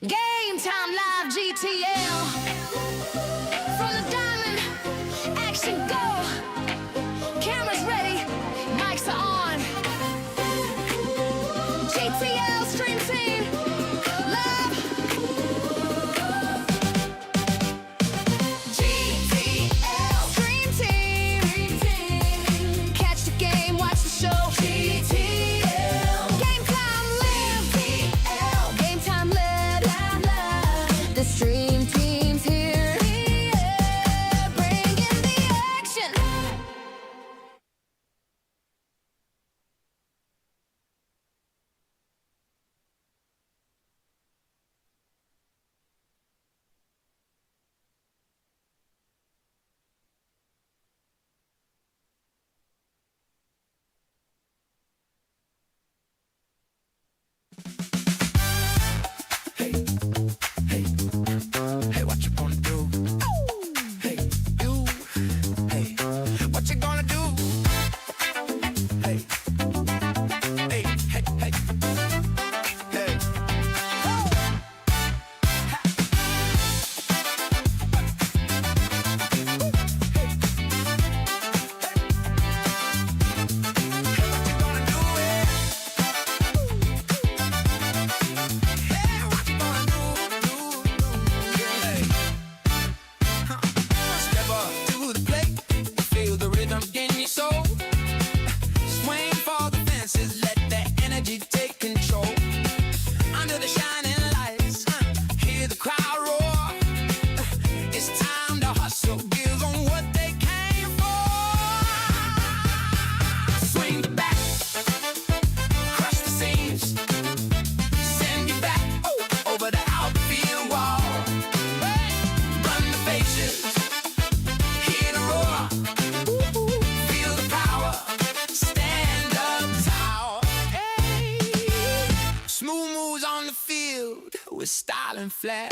Game time live GTL. From the diamond, action go. Cameras ready, mics are on. GTL stream team, love. GTL stream team. Catch the game, watch the show. GTL. Game time live. GTL. Game time live. The stream team's here. Yeah, bringing the action. Hey, what you gonna do? Hey, you. Hey, what you gonna do? Hey, hey, hey, hey, hey. Step up to the plate, feel the rhythm in your soul. Swing for the fences, let that energy take control. Under the shining lights, hear the crowd roar. It's time to hustle, give them what they came for. Swing the bat, crush the seams, send you back over the outfield wall. Run the bases, hear the roar, feel the power, stand up tall. Hey. Smooth moves on the field with style and flair.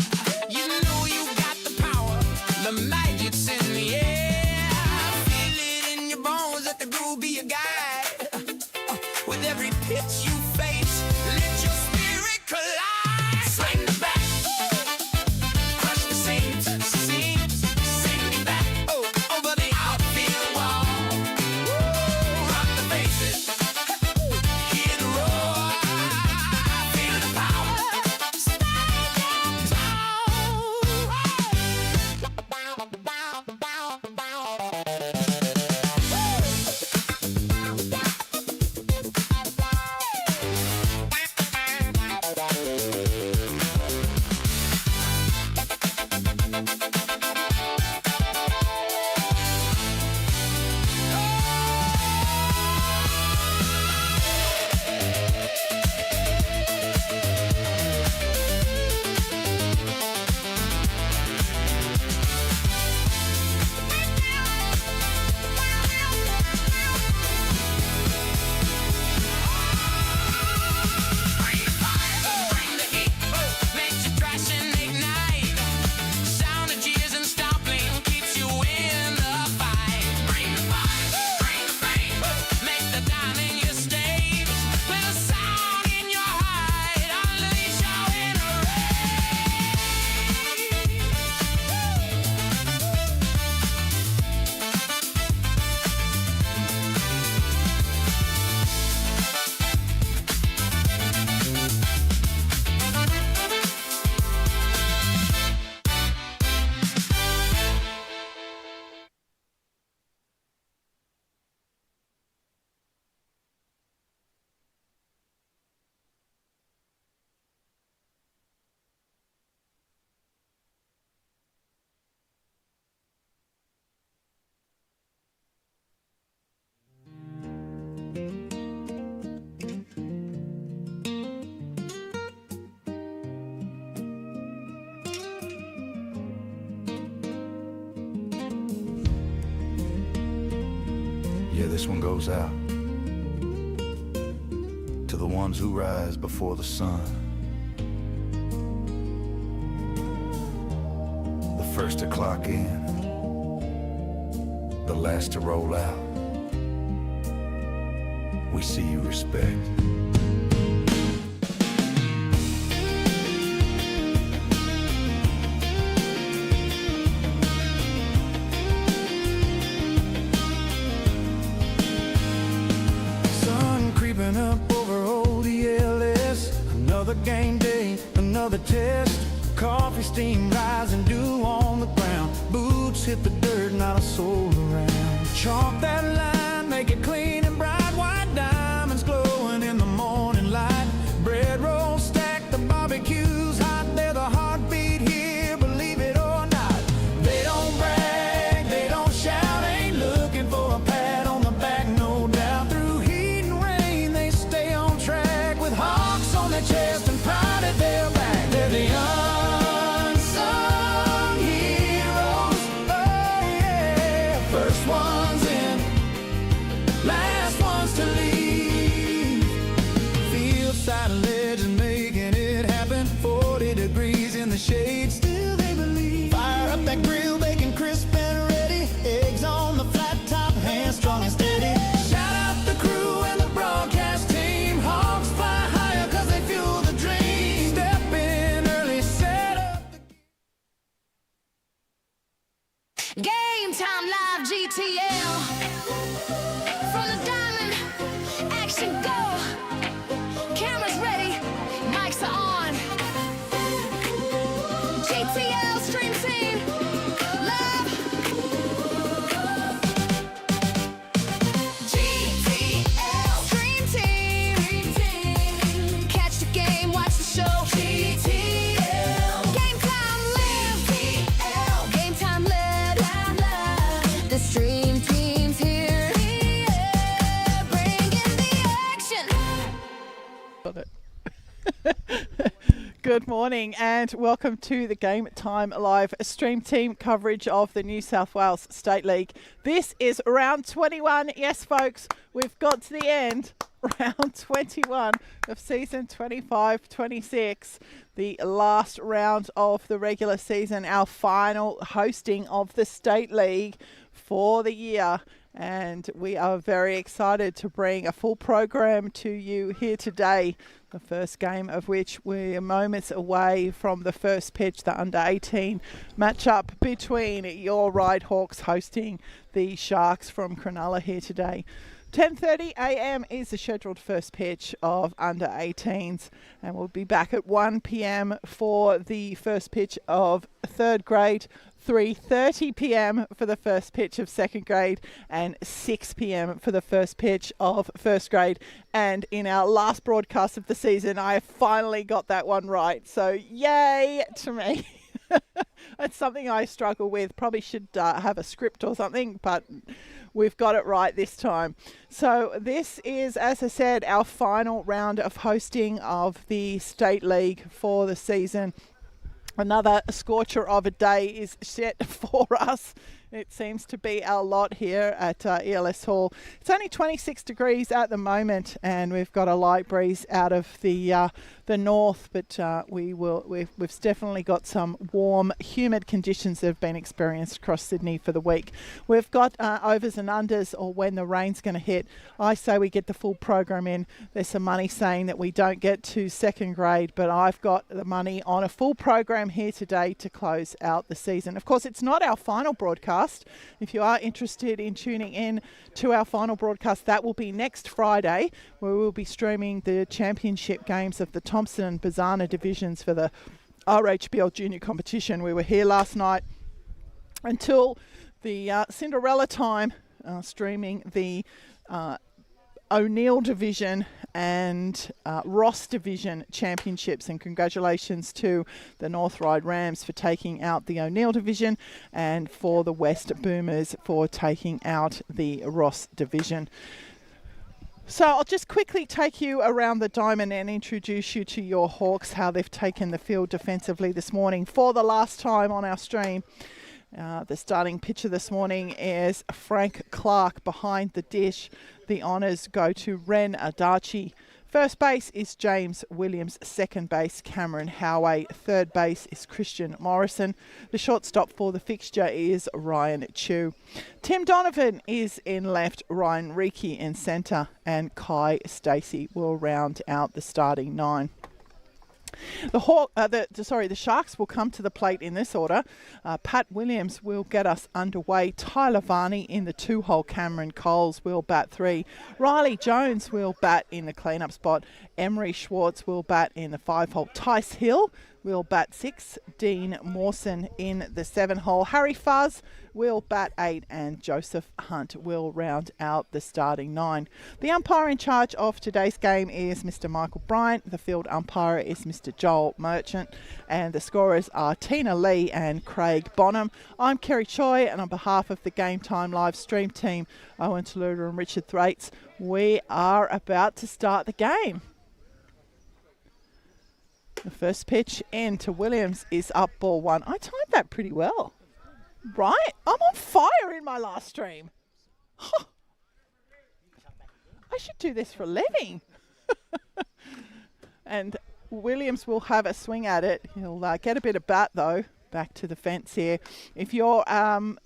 You know you got the power, the magic's in the air. Feel it in your bones, let the groove be your guide. With every pitch you face, let your spirit collide. Swing the bat, crush the seams, send it back over the outfield wall. Run the bases, hear the roar, feel the power, stand Yeah, this one goes out to the ones who rise before the sun. The first to clock in, the last to roll out. We see you respect. steam rise and dew on the ground. Boots hit the dirt, not a soul around. Chalk that line, make it clean and bright. White diamonds glowing in the morning light. Bread rolls stacked, the barbecue's hot. They're the heartbeat here, believe it or not. They don't brag, they don't shout, ain't looking for a pat on the back, no doubt. Through heat and rain, they stay on track with hawks on their chest and pride at their back. They're the unsung heroes, oh yeah. First ones in, last ones to leave. Fieldside legend making it happen. 40 degrees in the shade, still they believe. Fire up that grill, bacon crisp and ready. Eggs on the flat top, hands strong and steady. Shout out the crew and the broadcast team. Hawks fly higher cause they fuel the dream. Step in early, set up the Game time live GTL. From the diamond, action go. Cameras ready, mics are on. GTL stream team, love. GTL stream team. Catch the game, watch the show. GTL. Game time live. GTL. Game time live. The stream team's here. Yeah, bringing the action. Got it. Good morning and welcome to the Game Time Live stream team coverage of the New South Wales State League. This is round 21. Yes, folks, we've got to the end. Round 21 of season 25-26, the last round of the regular season, our final hosting of the State League for the year. And we are very excited to bring a full program to you here today. The first game of which we're moments away from the first pitch, the under-18 matchup between your Ryde Hawks hosting the Sharks from Cronulla here today. 10:30 a.m. is the scheduled first pitch of under-18s, and we'll be back at 1 p.m. for the first pitch of third grade, 3:30 p.m. for the first pitch of second grade, and 6 p.m. for the first pitch of first grade. And in our last broadcast of the season, I finally got that one right. So yay to me. It's something I struggle with. Probably should have a script or something, but we've got it right this time. So this is, as I said, our final round of hosting of the State League for the season. Another scorcher of a day is set for us. It seems to be our lot here at ELS Hall. It's only 26 degrees at the moment, and we've got a light breeze out of the north, but we've definitely got some warm, humid conditions that have been experienced across Sydney for the week. We've got overs and unders, or when the rain's going to hit. I say we get the full program in. There's some money saying that we don't get to second grade, but I've got the money on a full program here today to close out the season. Of course, it's not our final broadcast. If you are interested in tuning in to our final broadcast, that will be next Friday, where we'll be streaming the championship games of the Thompson and Bazana divisions for the RHBL junior competition. We were here last night until the Cinderella time, streaming the O'Neill division and Ross division championships, and congratulations to the North Ryde Rams for taking out the O'Neill division and for the West Boomers for taking out the Ross division. So I'll just quickly take you around the diamond and introduce you to your Hawks, how they've taken the field defensively this morning for the last time on our stream. The starting pitcher this morning is Frank Clark behind the dish. The honours go to Ren Adachi. First base is James Williams. Second base, Cameron Howey. Third base is Christian Morrison. The shortstop for the fixture is Ryan Chu. Tim Donovan is in left, Ryan Reiki in centre, and Kai Stacey will round out the starting nine. The Sharks will come to the plate in this order. Pat Williams will get us underway. Tyler Varney in the 2-hole. Cameron Coles will bat 3. Riley Jones will bat in the cleanup spot. Emery Schwartz will bat in the 5-hole. Tice Hill will bat 6. Dean Mawson in the 7 hole. Harry Fuzz will bat 8, and Joseph Hunt will round out the starting 9. The umpire in charge of today's game is Mr. Michael Bryant. The field umpire is Mr. Joel Merchant, and the scorers are Tina Lee and Craig Bonham. I'm Kerry Choi, and on behalf of the Game Time live stream team, Owen Taluda and Richard Thwaites, we are about to start the game. The first pitch in to Williams is up, ball 1. I timed that pretty well. Right? I'm on fire in my last stream. Huh. I should do this for a living. And Williams will have a swing at it. He'll get a bit of bat, though. Back to the fence here. If you're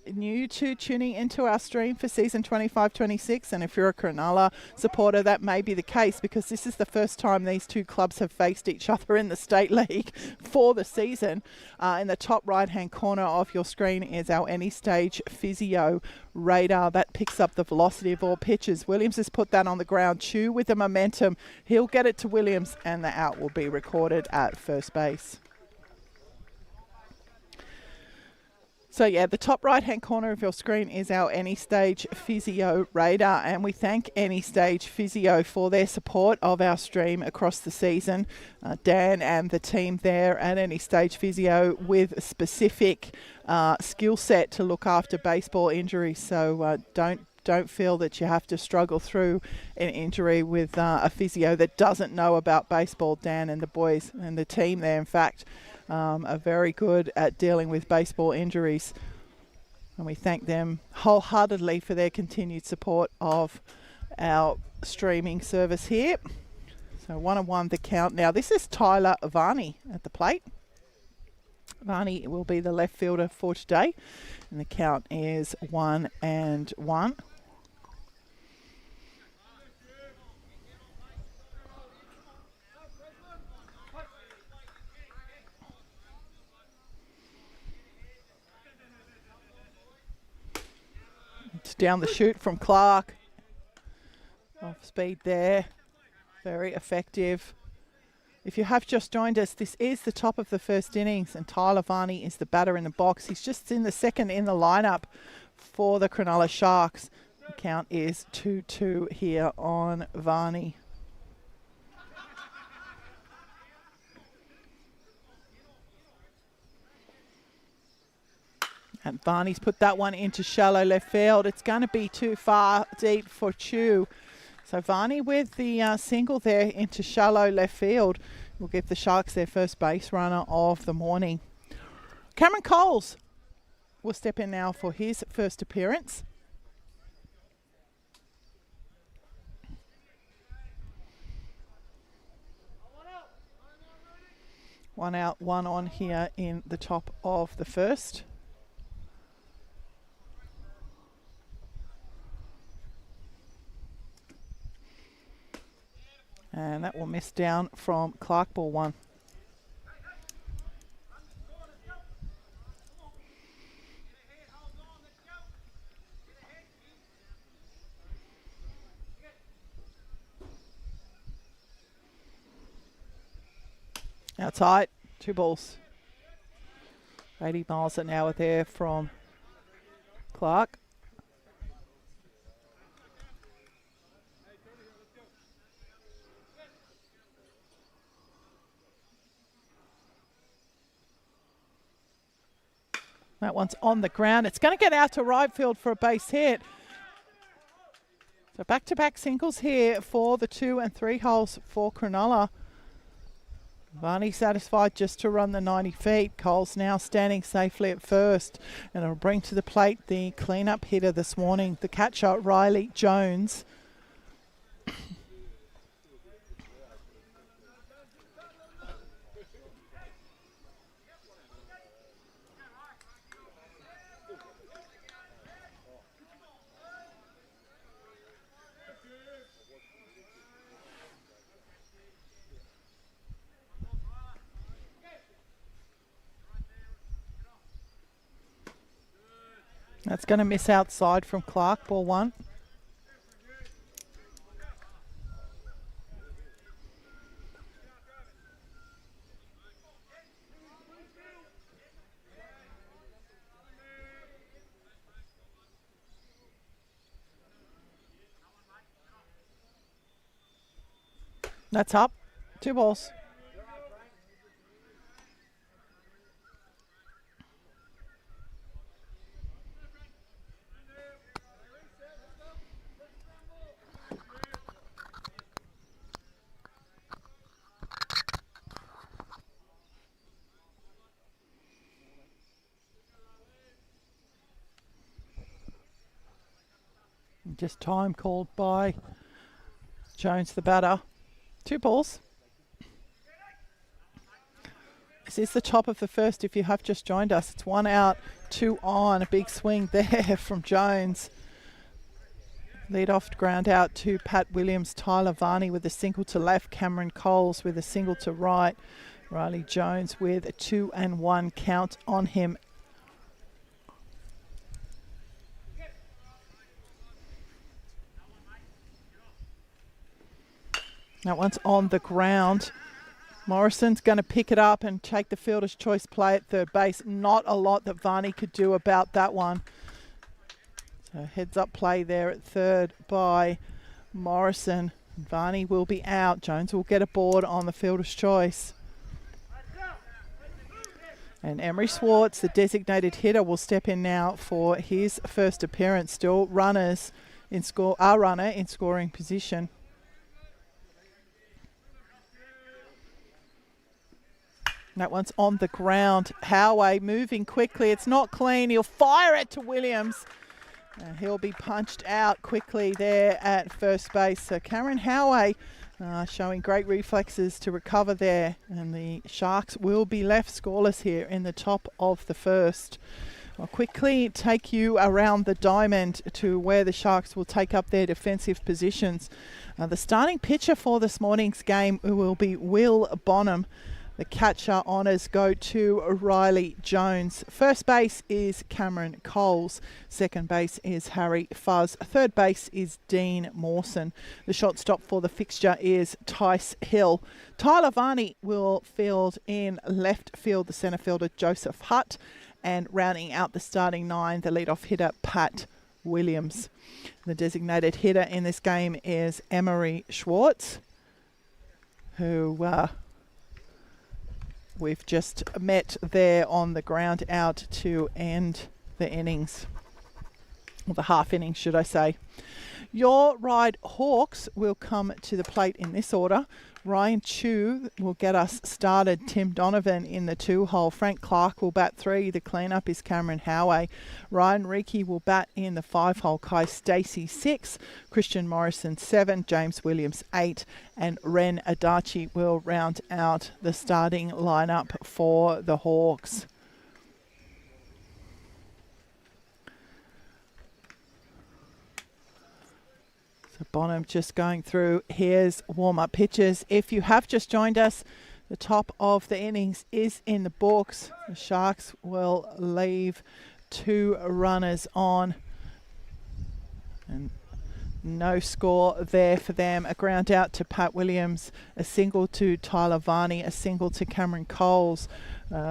new to tuning into our stream for season 25-26, and if you're a Cronulla supporter, that may be the case, because this is the first time these two clubs have faced each other in the State League for the season. In the top right-hand corner of your screen is our Any Stage Physio radar that picks up the velocity of all pitches. Williams has put that on the ground. Chew with the momentum. He'll get it to Williams, and the out will be recorded at first base. So yeah, the top right-hand corner of your screen is our Any Stage Physio radar, and we thank Any Stage Physio for their support of our stream across the season. Dan and the team there at Any Stage Physio with a specific skill set to look after baseball injuries. So don't feel that you have to struggle through an injury with a physio that doesn't know about baseball. Dan and the boys and the team there, in fact, are very good at dealing with baseball injuries. And we thank them wholeheartedly for their continued support of our streaming service here. So 1-1 the count now. This is Tyler Varney at the plate. Varney will be the left fielder for today. And the count is 1-1. It's down the chute from Clark. Off speed there. Very effective. If you have just joined us, this is the top of the first innings, and Tyler Varney is the batter in the box. He's just in the second in the lineup for the Cronulla Sharks. The count is 2-2 here on Varney. And Varney's put that one into shallow left field. It's going to be too far deep for Chew. So Varney with the single there into shallow left field will give the Sharks their first base runner of the morning. Cameron Coles will step in now for his first appearance. One out, one on here in the top of the first. And that will miss down from Clark, ball 1. Outside, 2 balls. 80 miles an hour there from Clark. That one's on the ground. It's going to get out to right field for a base hit. So back-to-back singles here for the 2 and 3 holes for Cronulla. Varney satisfied just to run the 90 feet. Cole's now standing safely at first. And it'll bring to the plate the clean-up hitter this morning, the catcher, Riley Jones. That's going to miss outside from Clark, ball 1. That's up. 2 balls. Just time called by Jones, the batter. 2 balls. This is the top of the first if you have just joined us. It's 1 out, 2 on. A big swing there from Jones. Lead off ground out to Pat Williams. Tyler Varney with a single to left. Cameron Coles with a single to right. Riley Jones with a 2-1 count on him. That one's on the ground. Morrison's going to pick it up and take the fielder's choice play at third base. Not a lot that Varney could do about that one. So heads up play there at third by Morrison. Varney will be out. Jones will get a board on the fielder's choice. And Emery Schwartz, the designated hitter, will step in now for his first appearance. Still runner in scoring position. That one's on the ground. Howey moving quickly. It's not clean. He'll fire it to Williams. And he'll be punched out quickly there at first base. So Cameron Howey showing great reflexes to recover there. And the Sharks will be left scoreless here in the top of the first. I'll quickly take you around the diamond to where the Sharks will take up their defensive positions. The starting pitcher for this morning's game will be Will Bonham. The catcher honours go to Riley Jones. First base is Cameron Coles. Second base is Harry Fuzz. Third base is Dean Mawson. The shortstop for the fixture is Tice Hill. Tyler Varney will field in left field, the centre fielder Joseph Hutt. And rounding out the starting 9, the leadoff hitter Pat Williams. The designated hitter in this game is Emery Schwartz, who we've just met there on the ground out to end the innings, or the half innings, should I say. Your Ryde Hawks will come to the plate in this order. Ryan Chu will get us started. Tim Donovan in the 2-hole. Frank Clark will bat 3. The cleanup is Cameron Howey. Ryan Reiki will bat in the 5-hole. Kai Stacey 6. Christian Morrison 7. James Williams 8. And Ren Adachi will round out the starting lineup for the Hawks. Bonham just going through his warm-up pitches. If you have just joined us, the top of the innings is in the books. The Sharks will leave 2 runners on. And no score there for them. A ground out to Pat Williams, a single to Tyler Varney, a single to Cameron Coles.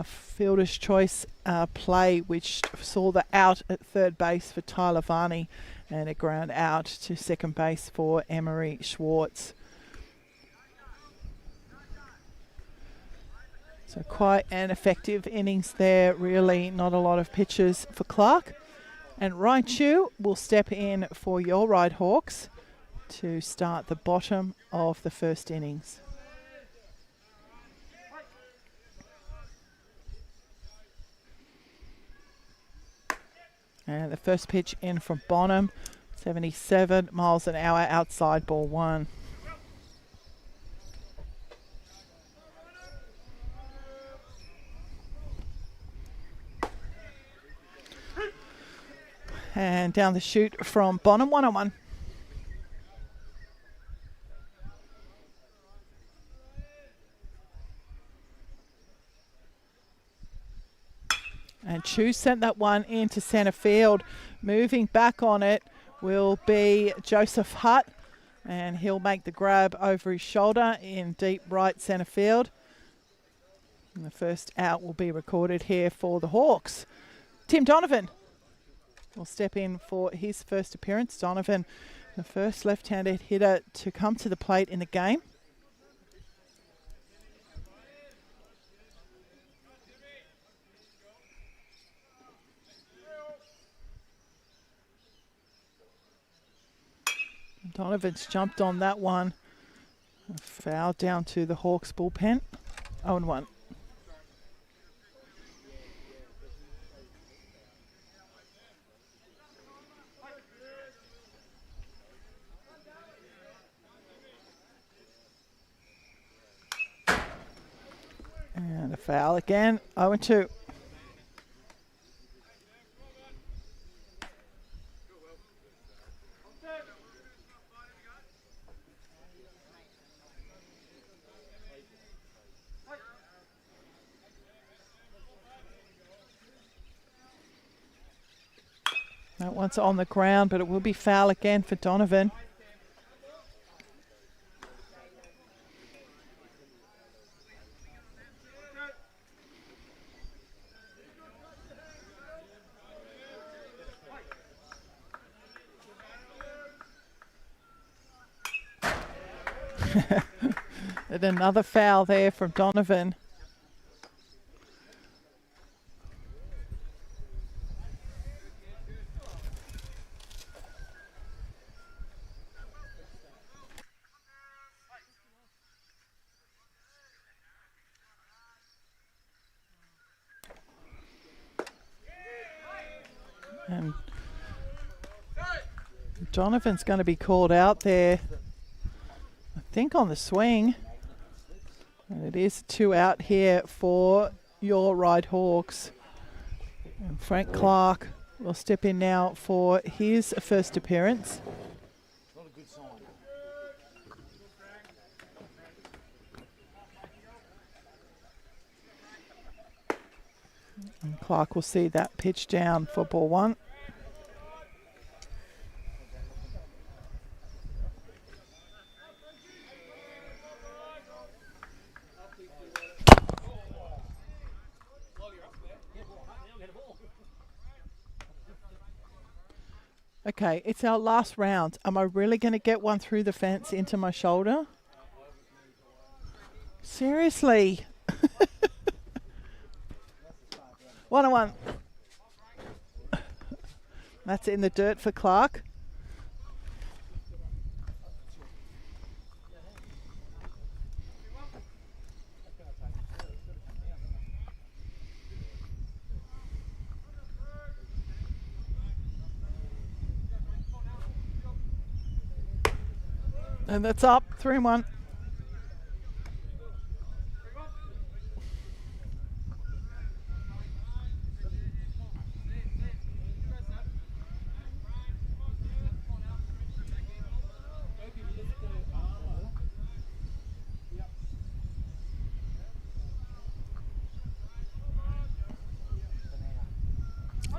Fielder's choice play, which saw the out at third base for Tyler Varney. And a ground out to second base for Emery Schwartz. So quite an effective innings there, really. Not a lot of pitches for Clark. And Raichu will step in for your Ryde Hawks to start the bottom of the first innings. And the first pitch in from Bonham, 77 miles an hour outside, ball 1. And down the chute from Bonham, 1-1. And Chu sent that one into centre field. Moving back on it will be Joseph Hutt. And he'll make the grab over his shoulder in deep right centre field. And the first out will be recorded here for the Hawks. Tim Donovan will step in for his first appearance. Donovan, the first left-handed hitter to come to the plate in the game. Donovan's jumped on that one. A foul down to the Hawks bullpen. 0-1. And a foul again. 0-2. That one's on the ground, but it will be foul again for Donovan. And another foul there from Donovan. And Donovan's going to be called out there, I think, on the swing. And it is 2 out here for your Ryde Hawks. And Frank Clark will step in now for his first appearance. And Clark will see that pitch down for ball 1. Okay, it's our last round. Am I really going to get one through the fence into my shoulder? Seriously? 1-1. That's in the dirt for Clark. And that's up, 3-1.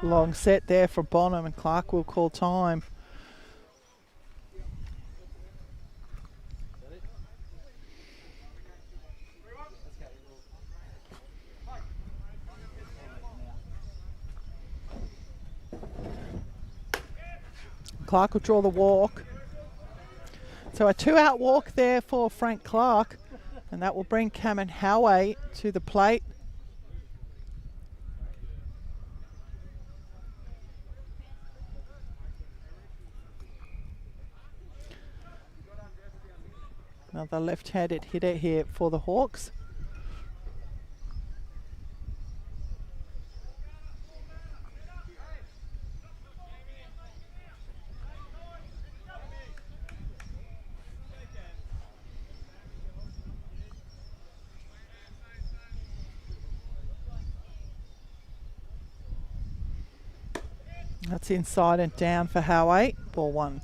Long set there for Bonham, and Clark will call time. Clark will draw the walk. So a 2-out walk there for Frank Clark, and that will bring Cameron Howey to the plate. Another left-handed hitter here for the Hawks. That's inside and down for Howey. Ball 1.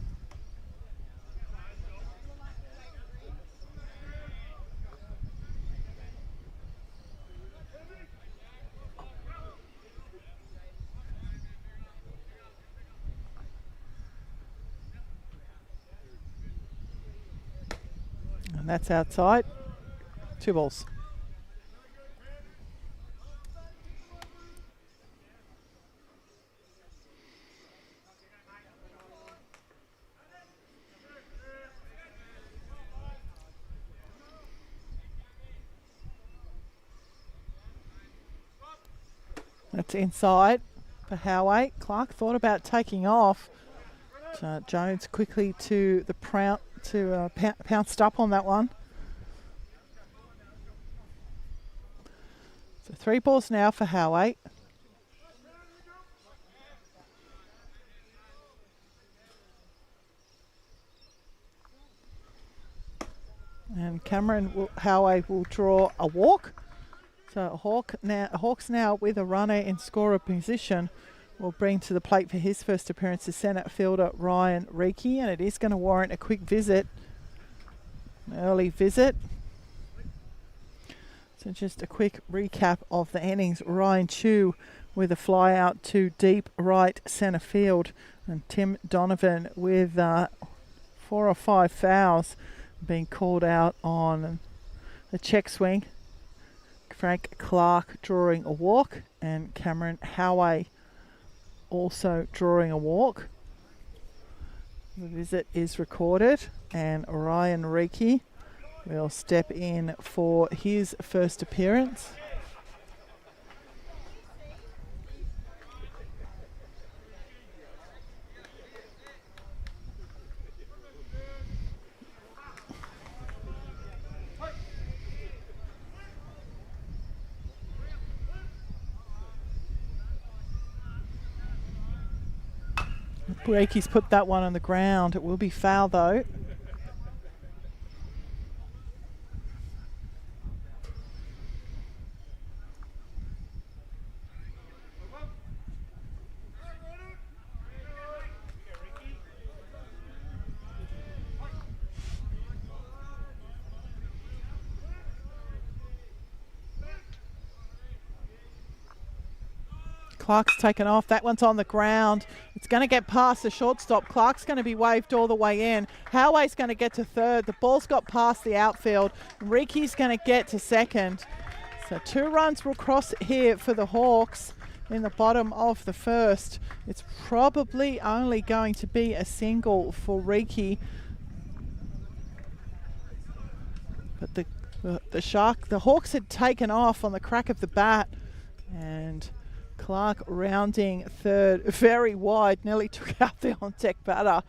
And that's outside. 2 balls. That's inside for Howey. Clark thought about taking off. But Jones quickly to the pounced up on that one. So 3 balls now for Howe. And Howe will draw a walk. So Hawks now with a runner in scorer position will bring to the plate for his first appearance the centre fielder Ryan Ryde, and it is going to warrant a quick visit, an early visit. So just a quick recap of the innings. Ryan Chu with a fly out to deep right centre field, and Tim Donovan with 4 or 5 fouls being called out on the check swing. Frank Clark drawing a walk, and Cameron Howe also drawing a walk. The visit is recorded, and Ryan Ryde will step in for his first appearance. Breakie's put that one on the ground. It will be foul though. Clark's taken off. That one's on the ground. It's going to get past the shortstop. Clark's going to be waved all the way in. Howe's going to get to third. The ball's got past the outfield. Ricky's going to get to second. So 2 runs will cross here for the Hawks in the bottom of the first. It's probably only going to be a single for Ricky. But the Hawks had taken off on the crack of the bat, and Clark rounding third very wide, nearly took out the on-deck batter.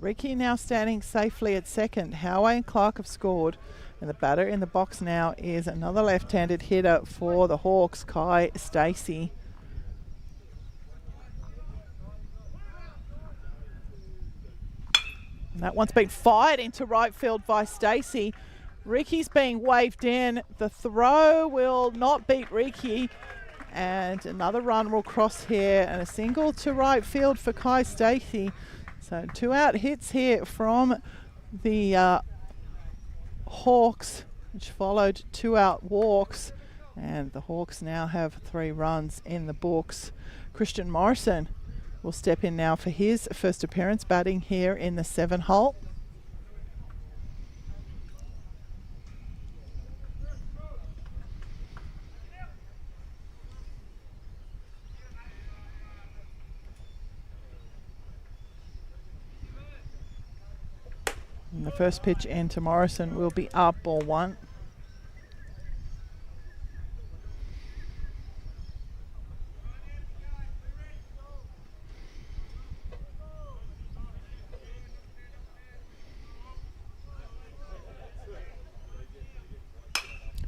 Ricky now standing safely at second. Howe and Clark have scored, and the batter in the box now is another left-handed hitter for the Hawks, Kai Stacey. And that one's been fired into right field by Stacey. Ricky's being waved in. The throw will not beat Ricky. And another run will cross here, and a single to right field for Kai Stacey. So 2 out hits here from the Hawks, which followed 2 out walks. And the Hawks now have 3 runs in the books. Christian Morrison will step in now for his first appearance, batting here in the 7 hole. And the first pitch into Morrison will be up, ball 1.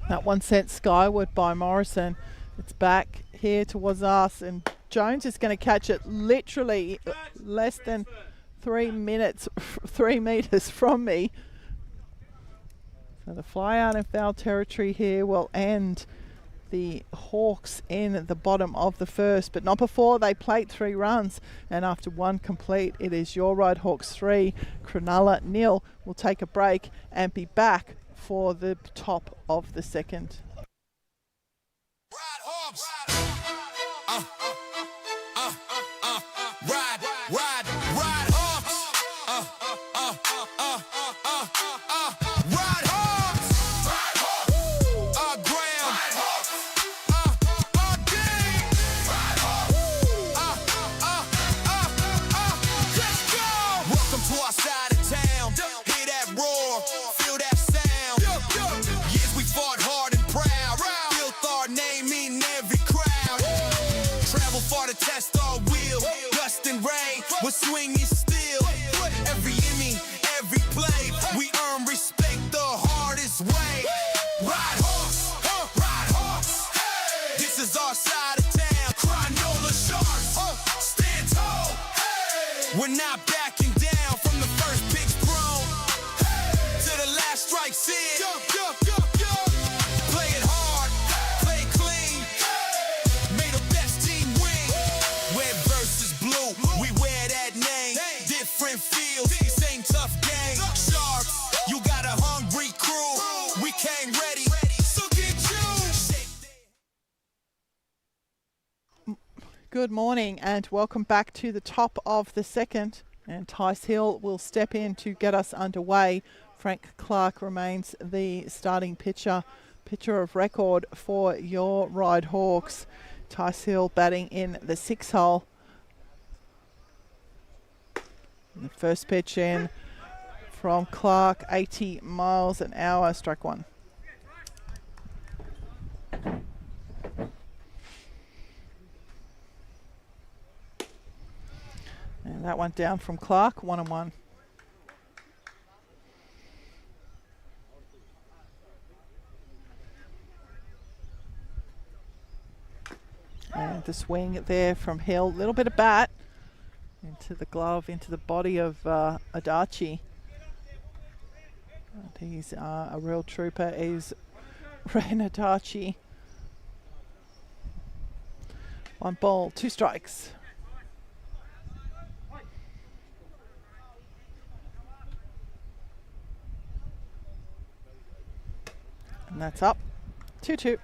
That one sent skyward by Morrison. It's back here towards us, and Jones is going to catch it literally less than 3 meters from me. So the fly out in foul territory here will end the Hawks in the bottom of the first, but not before they plate 3 runs. And after 1 complete, it is your Ryde Hawks 3, Cronulla 0. We'll take a break and be back for the top of the second. Feel that sound. Years we fought hard and prayed. swing is still. Every inning, every play, we earn respect the hardest way. Ride horse, ride horse. This is our side of town. Cronulla Sharks, stand tall. We're not backing down from the first pitch thrown to the last strike said. Play it hard, play it clean. May the best team win. Red versus blue, we wear that name. Different fields, same tough game. Sharks, you got a hungry crew. We came ready, so get you. Good morning and welcome back to the top of the second. And Tice Hill will step in to get us underway. Frank Clark remains the starting pitcher of record for your Ryde Hawks. Tice Hill batting in the 6 hole. And the first pitch in from Clark, 80 miles an hour, strike one. And that one down from Clark, 1-1. And the swing there from Hill, little bit of bat into the glove, into the body of Adachi. And he's a real trooper, is Ren Adachi. 1 ball, 2 strikes. And that's up, 2-2.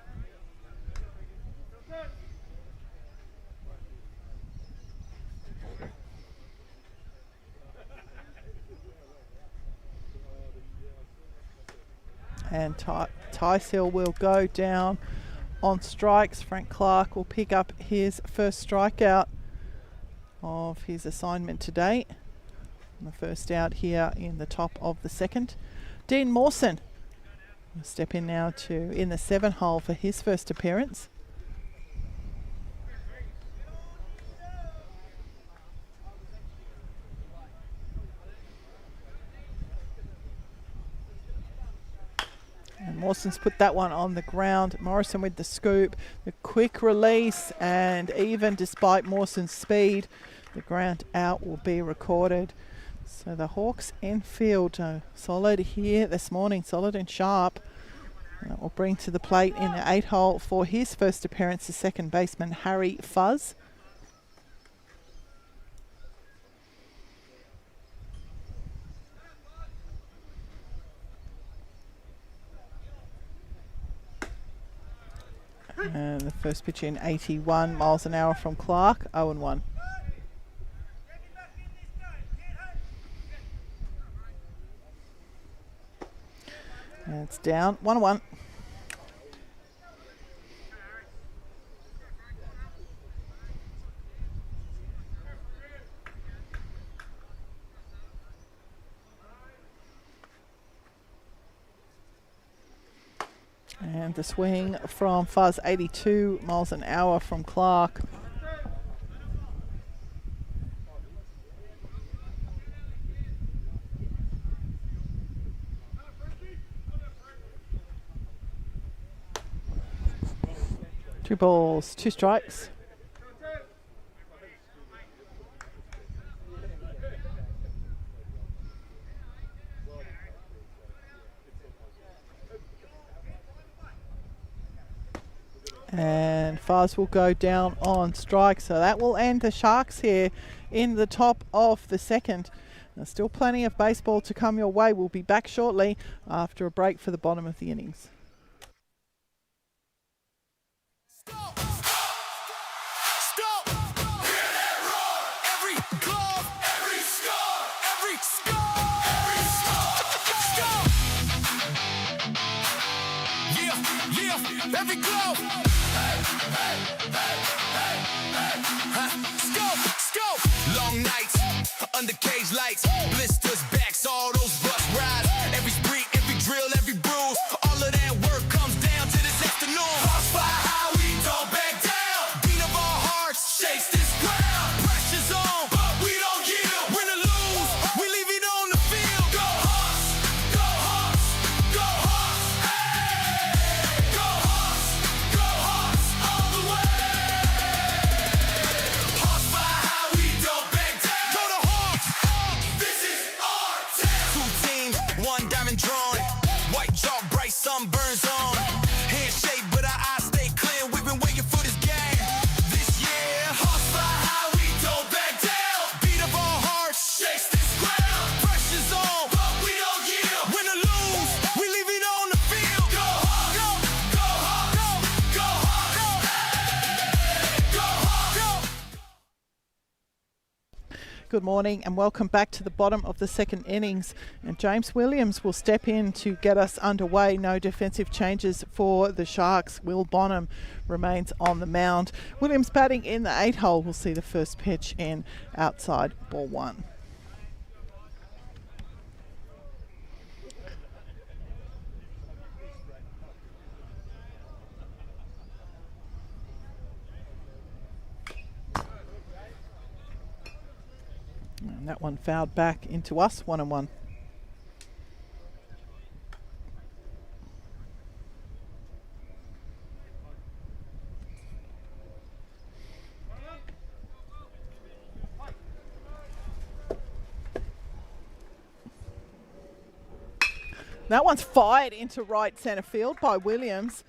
And Tice Hill will go down on strikes. Frank Clark will pick up his first strikeout of his assignment today. And the first out here in the top of the second. Dean Mawson will step in now in the 7 hole for his first appearance. And Mawson's put that one on the ground. Morrison with the scoop, the quick release, and even despite Mawson's speed, the ground out will be recorded. So the Hawks infield solid here this morning, solid and sharp. That will bring to the plate in the 8 hole for his first appearance, the second baseman Harry Fuzz. And the first pitch in, 81 miles an hour from Clark, 0-1. And it's down, 1-1. And the swing from Fuzz, 82 miles an hour from Clark. Two balls, 2 strikes. And Fuzz will go down on strike. So that will end the Sharks here in the top of the second. There's still plenty of baseball to come your way. We'll be back shortly after a break for the bottom of the innings. Stop! Hear that roar! Every glove, every score, every score, every score. Yeah, every glove. Scope. Long nights under cage lights, blisters, backs, all those bus rides. Every spree, every drill, every bruise, all of that work comes down to this afternoon. Crossfire how we don't back down. Beat of our hearts shakes this ground. Pressure's on, but we don't give Good morning and welcome back to the bottom of the second innings. And James Williams will step in to get us underway. No defensive changes for the Sharks. Will Bonham remains on the mound. Williams batting in the 8 hole. We'll see the first pitch in outside ball 1. And that one fouled back into us, 1-1. That one's fired into right centre field by Williams.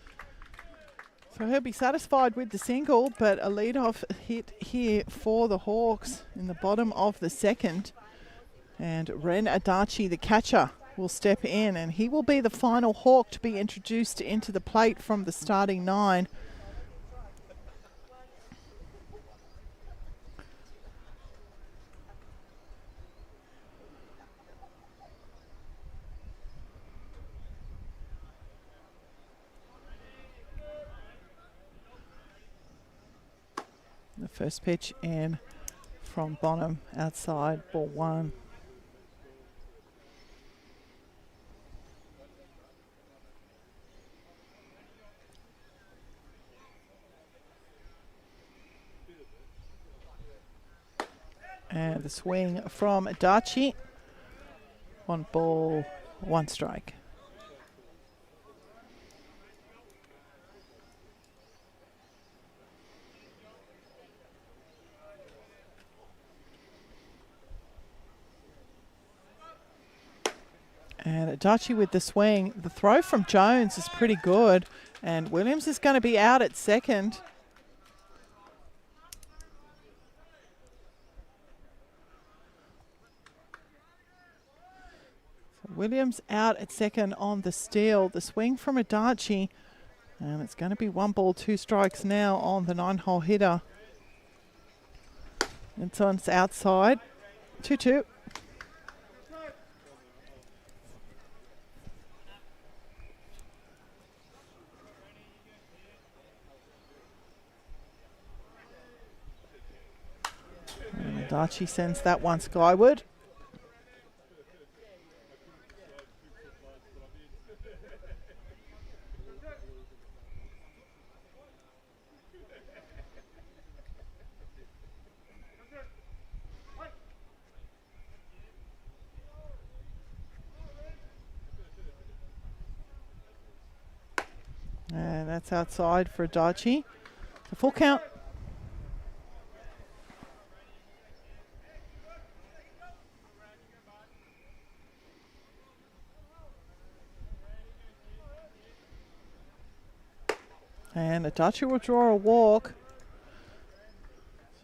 So he'll be satisfied with the single, but a leadoff hit here for the Hawks in the bottom of the second. And Ren Adachi, the catcher, will step in, and he will be the final Hawk to be introduced into the plate from the starting 9. The first pitch in from Bonham outside ball 1. And the swing from Adachi. 1 ball, 1 strike. And Adachi with the swing. The throw from Jones is pretty good. And Williams is going to be out at second. So Williams out at second on the steal. The swing from Adachi. And it's going to be 1 ball, 2 strikes now on the 9-hole hitter. It's on its outside. 2-2. Adachi sends that one skyward. And that's outside for Adachi. The full count. And Adachi will draw a walk.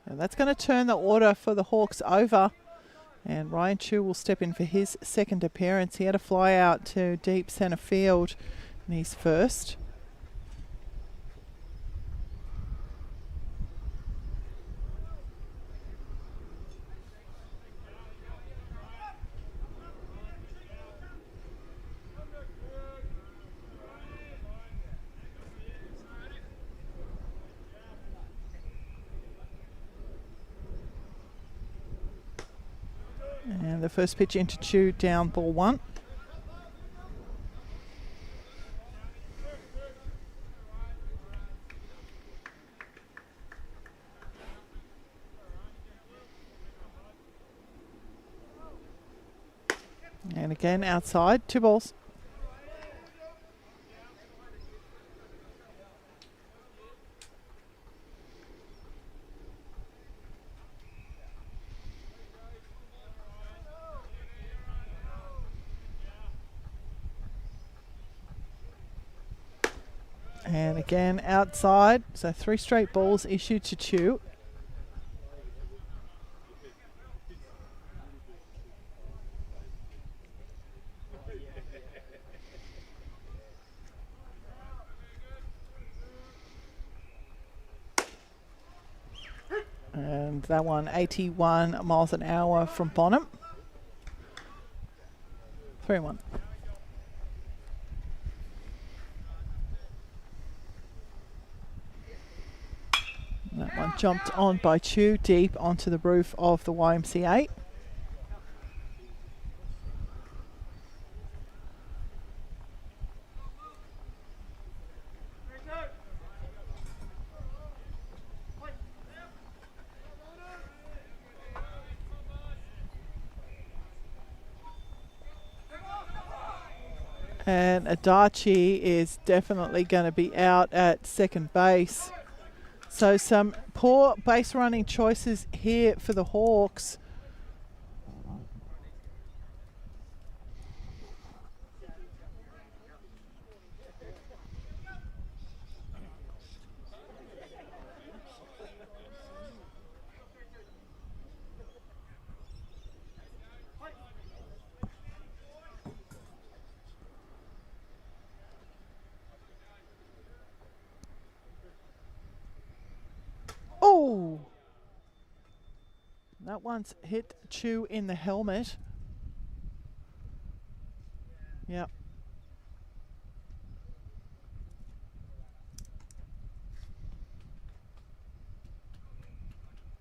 So that's going to turn the order for the Hawks over. And Ryan Chu will step in for his second appearance. He had a fly out to deep centre field and he's first. And the first pitch into Chu, down ball 1. And again outside, 2 balls. And again outside, so 3 straight balls issued to Chu. And that one 81 miles an hour from Bonham. 3-1. That one jumped on by Chew deep onto the roof of the YMCA. And Adachi is definitely going to be out at second base. So some poor base running choices here for the Hawks. Oh! That one's hit Chew in the helmet. Yep.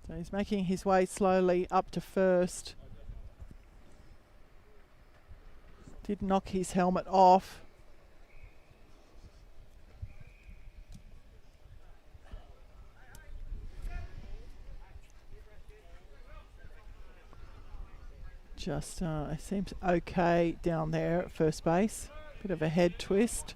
So he's making his way slowly up to first. Did knock his helmet off. Just seems okay down there at first base. Bit of a head twist.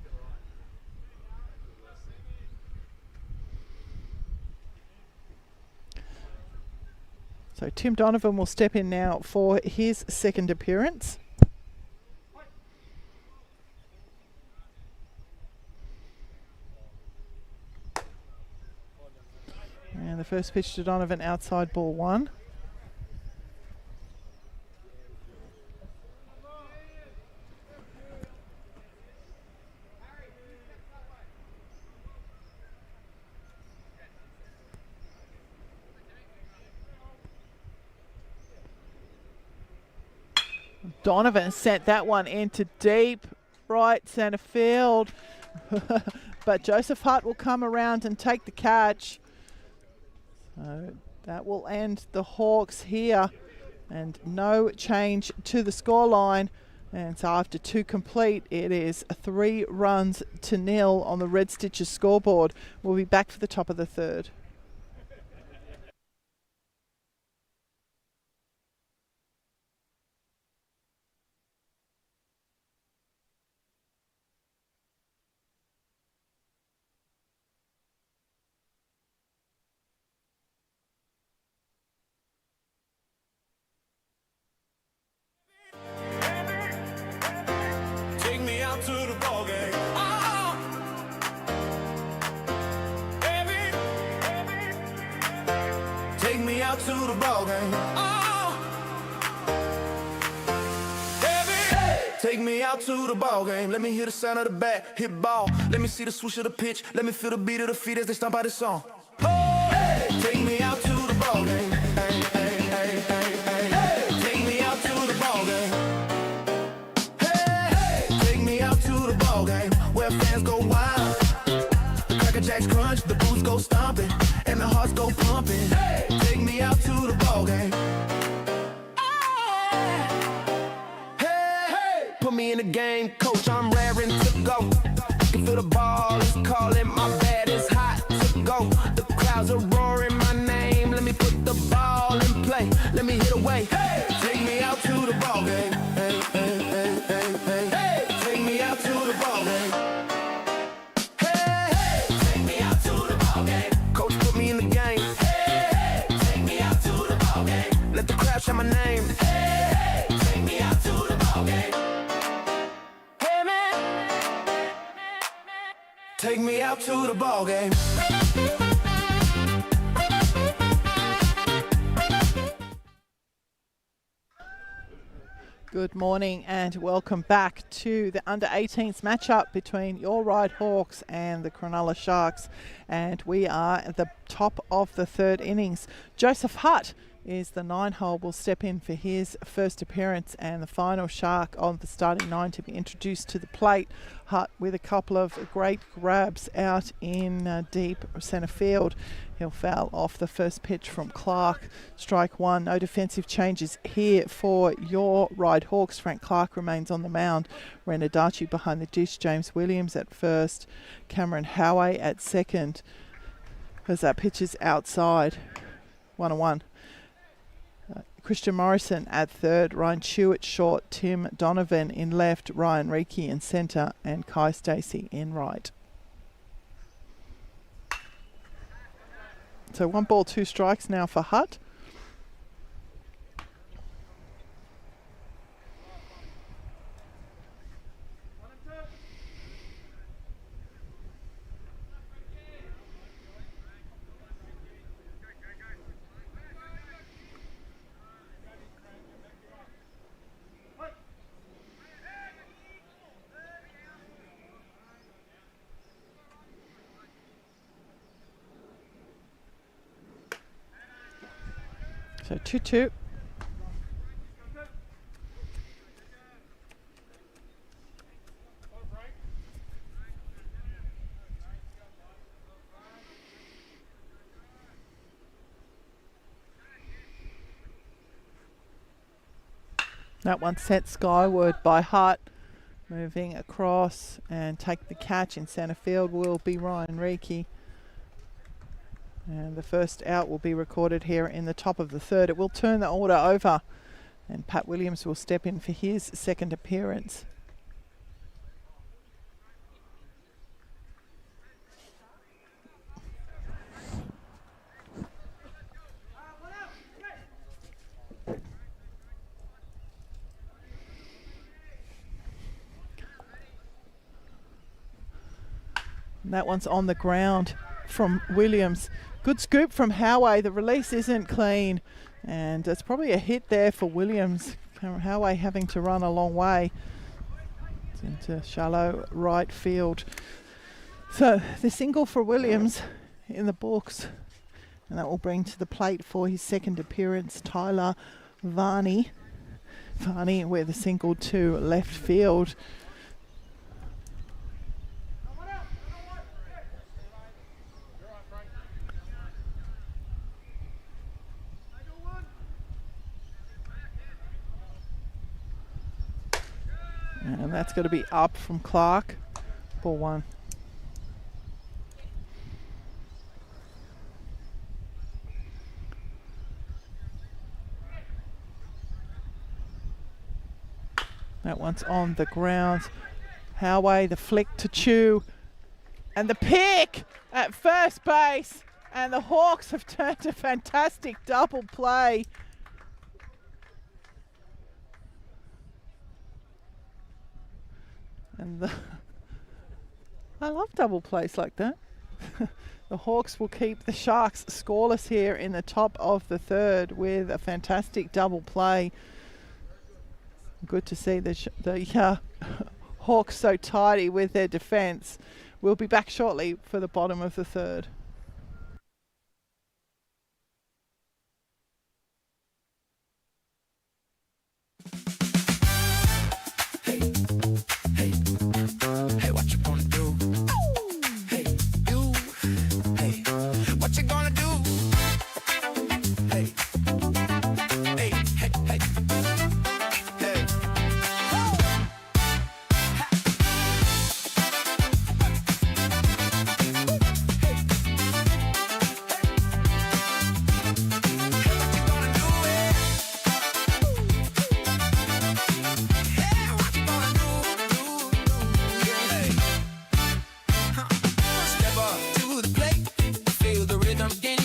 So Tim Donovan will step in now for his second appearance. And the first pitch to Donovan, outside ball 1. Donovan sent that one into deep right centre field. But Joseph Hart will come around and take the catch. So that will end the Hawks here. And no change to the scoreline. And so after 2 complete, it is 3 runs to 0 on the Red Stitches scoreboard. We'll be back for the top of the third. Take me out to the ball game. Oh, baby. Take me out to the ball game. Oh, baby. Take me out to the ball game. Let me hear the sound of the bat, hit ball. Let me see the swoosh of the pitch. Let me feel the beat of the feet as they stomp out the song. Oh, take me out to the ball game. Hey, hey, hey, hey, hey, hey. Take me out to the ball game. Game where fans go wild, the Cracker Jacks crunch, the boots go stomping, and the hearts go pumping. Hey, take me out to the ball game. Hey, hey, put me in the game, coach. I'm raring to go. I can feel the ball is calling. My bat is hot to go. The crowds are roaring my name. Let me put the ball in play. Let me hit away. Hey, take me out to the ball game. Hey, hey, hey, hey, hey, hey. Take me out to the ball game. Hey, hey, take me out to the ball game. Coach put me in the game. Hey, hey, take me out to the ball game. Let the crowd shout my name. Hey, hey, take me out to the ball game. Hey man, take me out to the ball game. Good morning and welcome back to the under-18s matchup between your Ryde Hawks and the Cronulla Sharks. And we are at the top of the third innings. Joseph Hutt is the 9-hole, will step in for his first appearance and the final Shark on the starting 9 to be introduced to the plate. Hutt with a couple of great grabs out in deep centre field. He'll foul off the first pitch from Clark. Strike one. No defensive changes here for your Ryde Hawks. Frank Clark remains on the mound. Renadachi behind the dish. James Williams at first. Cameron Howey at second. As that pitch is outside. 1-1. Christian Morrison at third, Ryan Chew at short, Tim Donovan in left, Ryan Reiki in centre, and Kai Stacey in right. So 1 ball, 2 strikes now for Hutt. So 2-2. That one set skyward by Hutt. Moving across and take the catch in centre field will be Ryan Reiki. And the first out will be recorded here in the top of the third. It will turn the order over and Pat Williams will step in for his second appearance. And that one's on the ground from Williams. Good scoop from Howey. The release isn't clean, and it's probably a hit there for Williams. Howey having to run a long way. It's into shallow right field. So the single for Williams in the books, and that will bring to the plate for his second appearance Tyler Varney. Varney with a single to left field. And that's got to be up from Clark. Ball one. That one's on the ground. Howey, the flick to Chew. And the pick at first base. And the Hawks have turned a fantastic double play. And I love double plays like that. The Hawks will keep the Sharks scoreless here in the top of the third with a fantastic double play. Good to see the Hawks so tidy with their defence. We'll be back shortly for the bottom of the third. Step up to the plate, feel the rhythm gain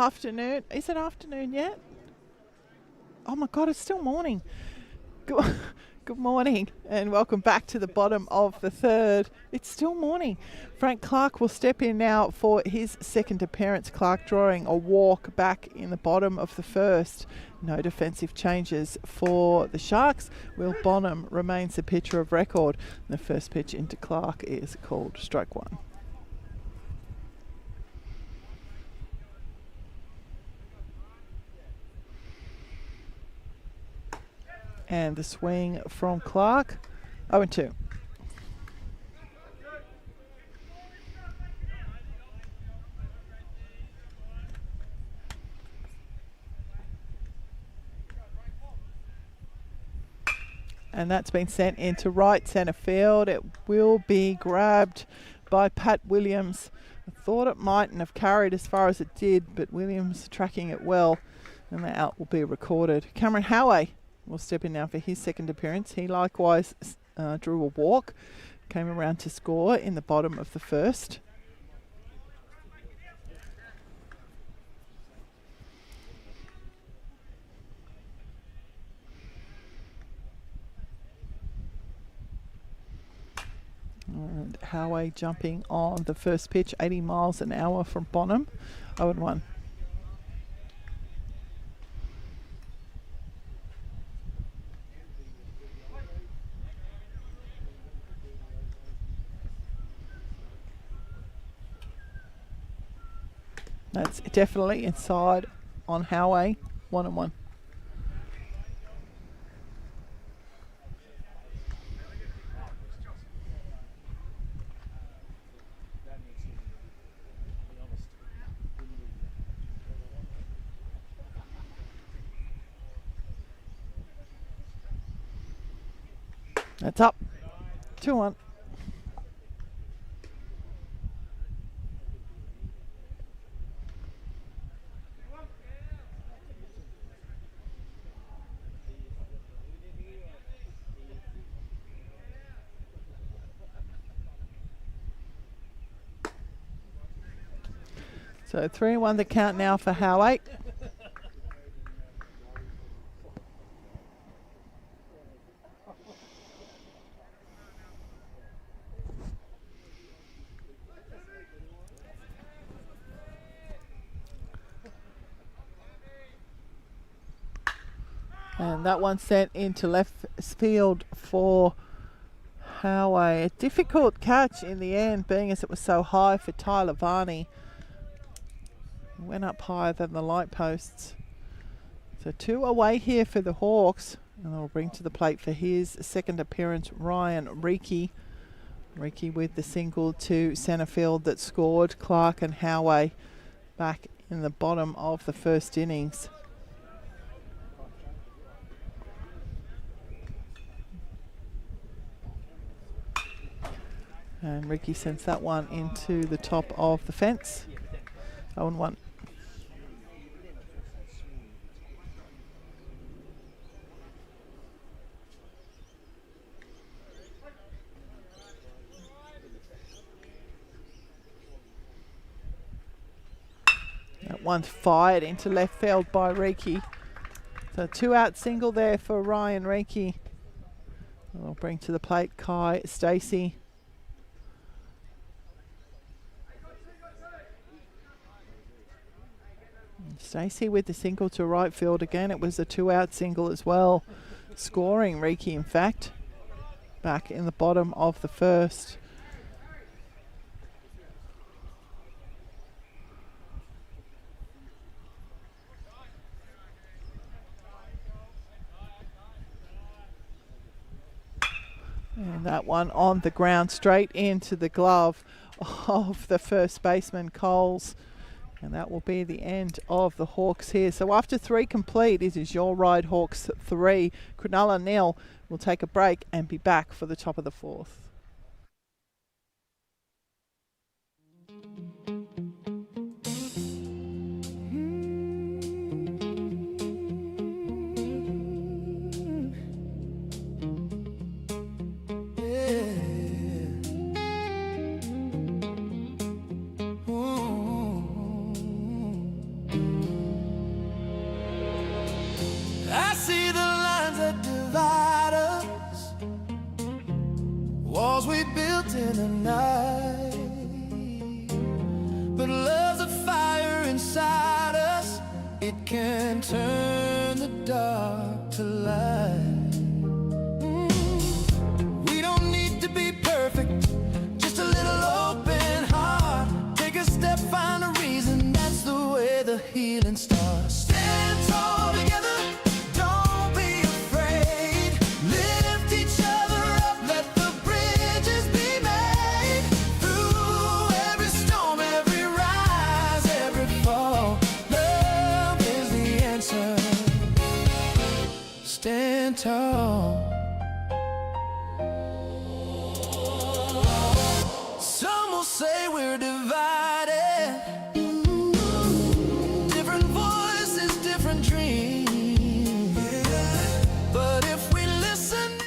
afternoon. Is it afternoon yet? Oh my God, it's still morning. Good, good morning and welcome back to the bottom of the third. It's still morning. Frank Clark will step in now for his second appearance. Clark drawing a walk back in the bottom of the first. No defensive changes for the Sharks. Will Bonham remains the pitcher of record. The first pitch into Clark is called strike one. And the swing from Clark, 0-2. And that's been sent into right centre field. It will be grabbed by Pat Williams. I thought it mightn't have carried as far as it did, but Williams tracking it well, and the out will be recorded. Cameron Howey will step in now for his second appearance. He likewise drew a walk, came around to score in the bottom of the first. And Howey jumping on the first pitch, 80 miles an hour from Bonham, 0-1. That's definitely inside on Howey, 1-1. That's up, 2-1. So 3-1 the count now for Howey. And that one sent into left field for Howey. A difficult catch in the end, being as it was so high for Tyler Varney. Went up higher than the light posts. So 2 away here for the Hawks. And they'll bring to the plate for his second appearance, Ryan Reiki. Reiki with the single to centre field that scored Clark and Howey back in the bottom of the first innings. And Ricky sends that one into the top of the fence. 0-1. That one's fired into left field by Reiki. So 2-out single there for Ryan Reiki. We'll bring to the plate Kai Stacey. Stacey with the single to right field again. It was a 2-out single as well. Scoring Reiki, in fact, back in the bottom of the first. And that one on the ground, straight into the glove of the first baseman, Coles. And that will be the end of the Hawks here. So after 3 complete, it is your Ryde Hawks 3, Cronulla 0. We'll take a break and be back for the top of the 4th. walls we built in the night. But love's a fire inside us, it can turn the dark to light. We don't need to be perfect, just a little open heart. Take a step, find a reason, that's the way the healing starts. Stand tall together, don't be afraid. Lift each other up, let the bridges be made. Through every storm, every rise, every fall, love is the answer. Stand tall. Some will say we're divided. Different voices, different dreams. But if we listen.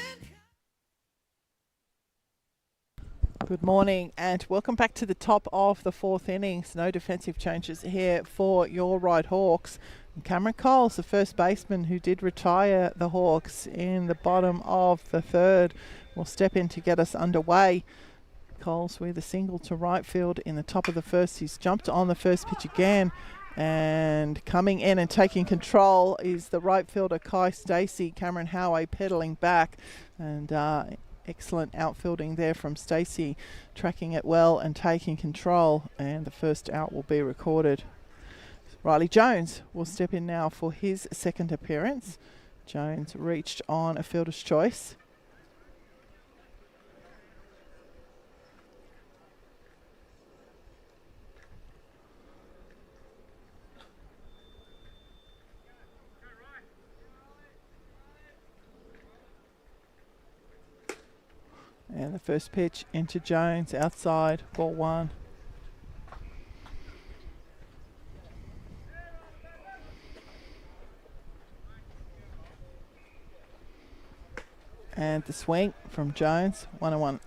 Good morning and welcome back to the top of the fourth innings. No defensive changes here for your Ryde Hawks. And Cameron Coles, the first baseman who did retire the Hawks in the bottom of the third, will step in to get us underway. Coles with a single to right field in the top of the first. He's jumped on the first pitch again, and coming in and taking control is the right fielder Kai Stacey. Cameron Howey pedaling back, and excellent outfielding there from Stacey, tracking it well and taking control, and the first out will be recorded. Riley Jones will step in now for his second appearance. Jones reached on a fielder's choice. And the first pitch into Jones, outside, ball one. And the swing from Jones, 1-1.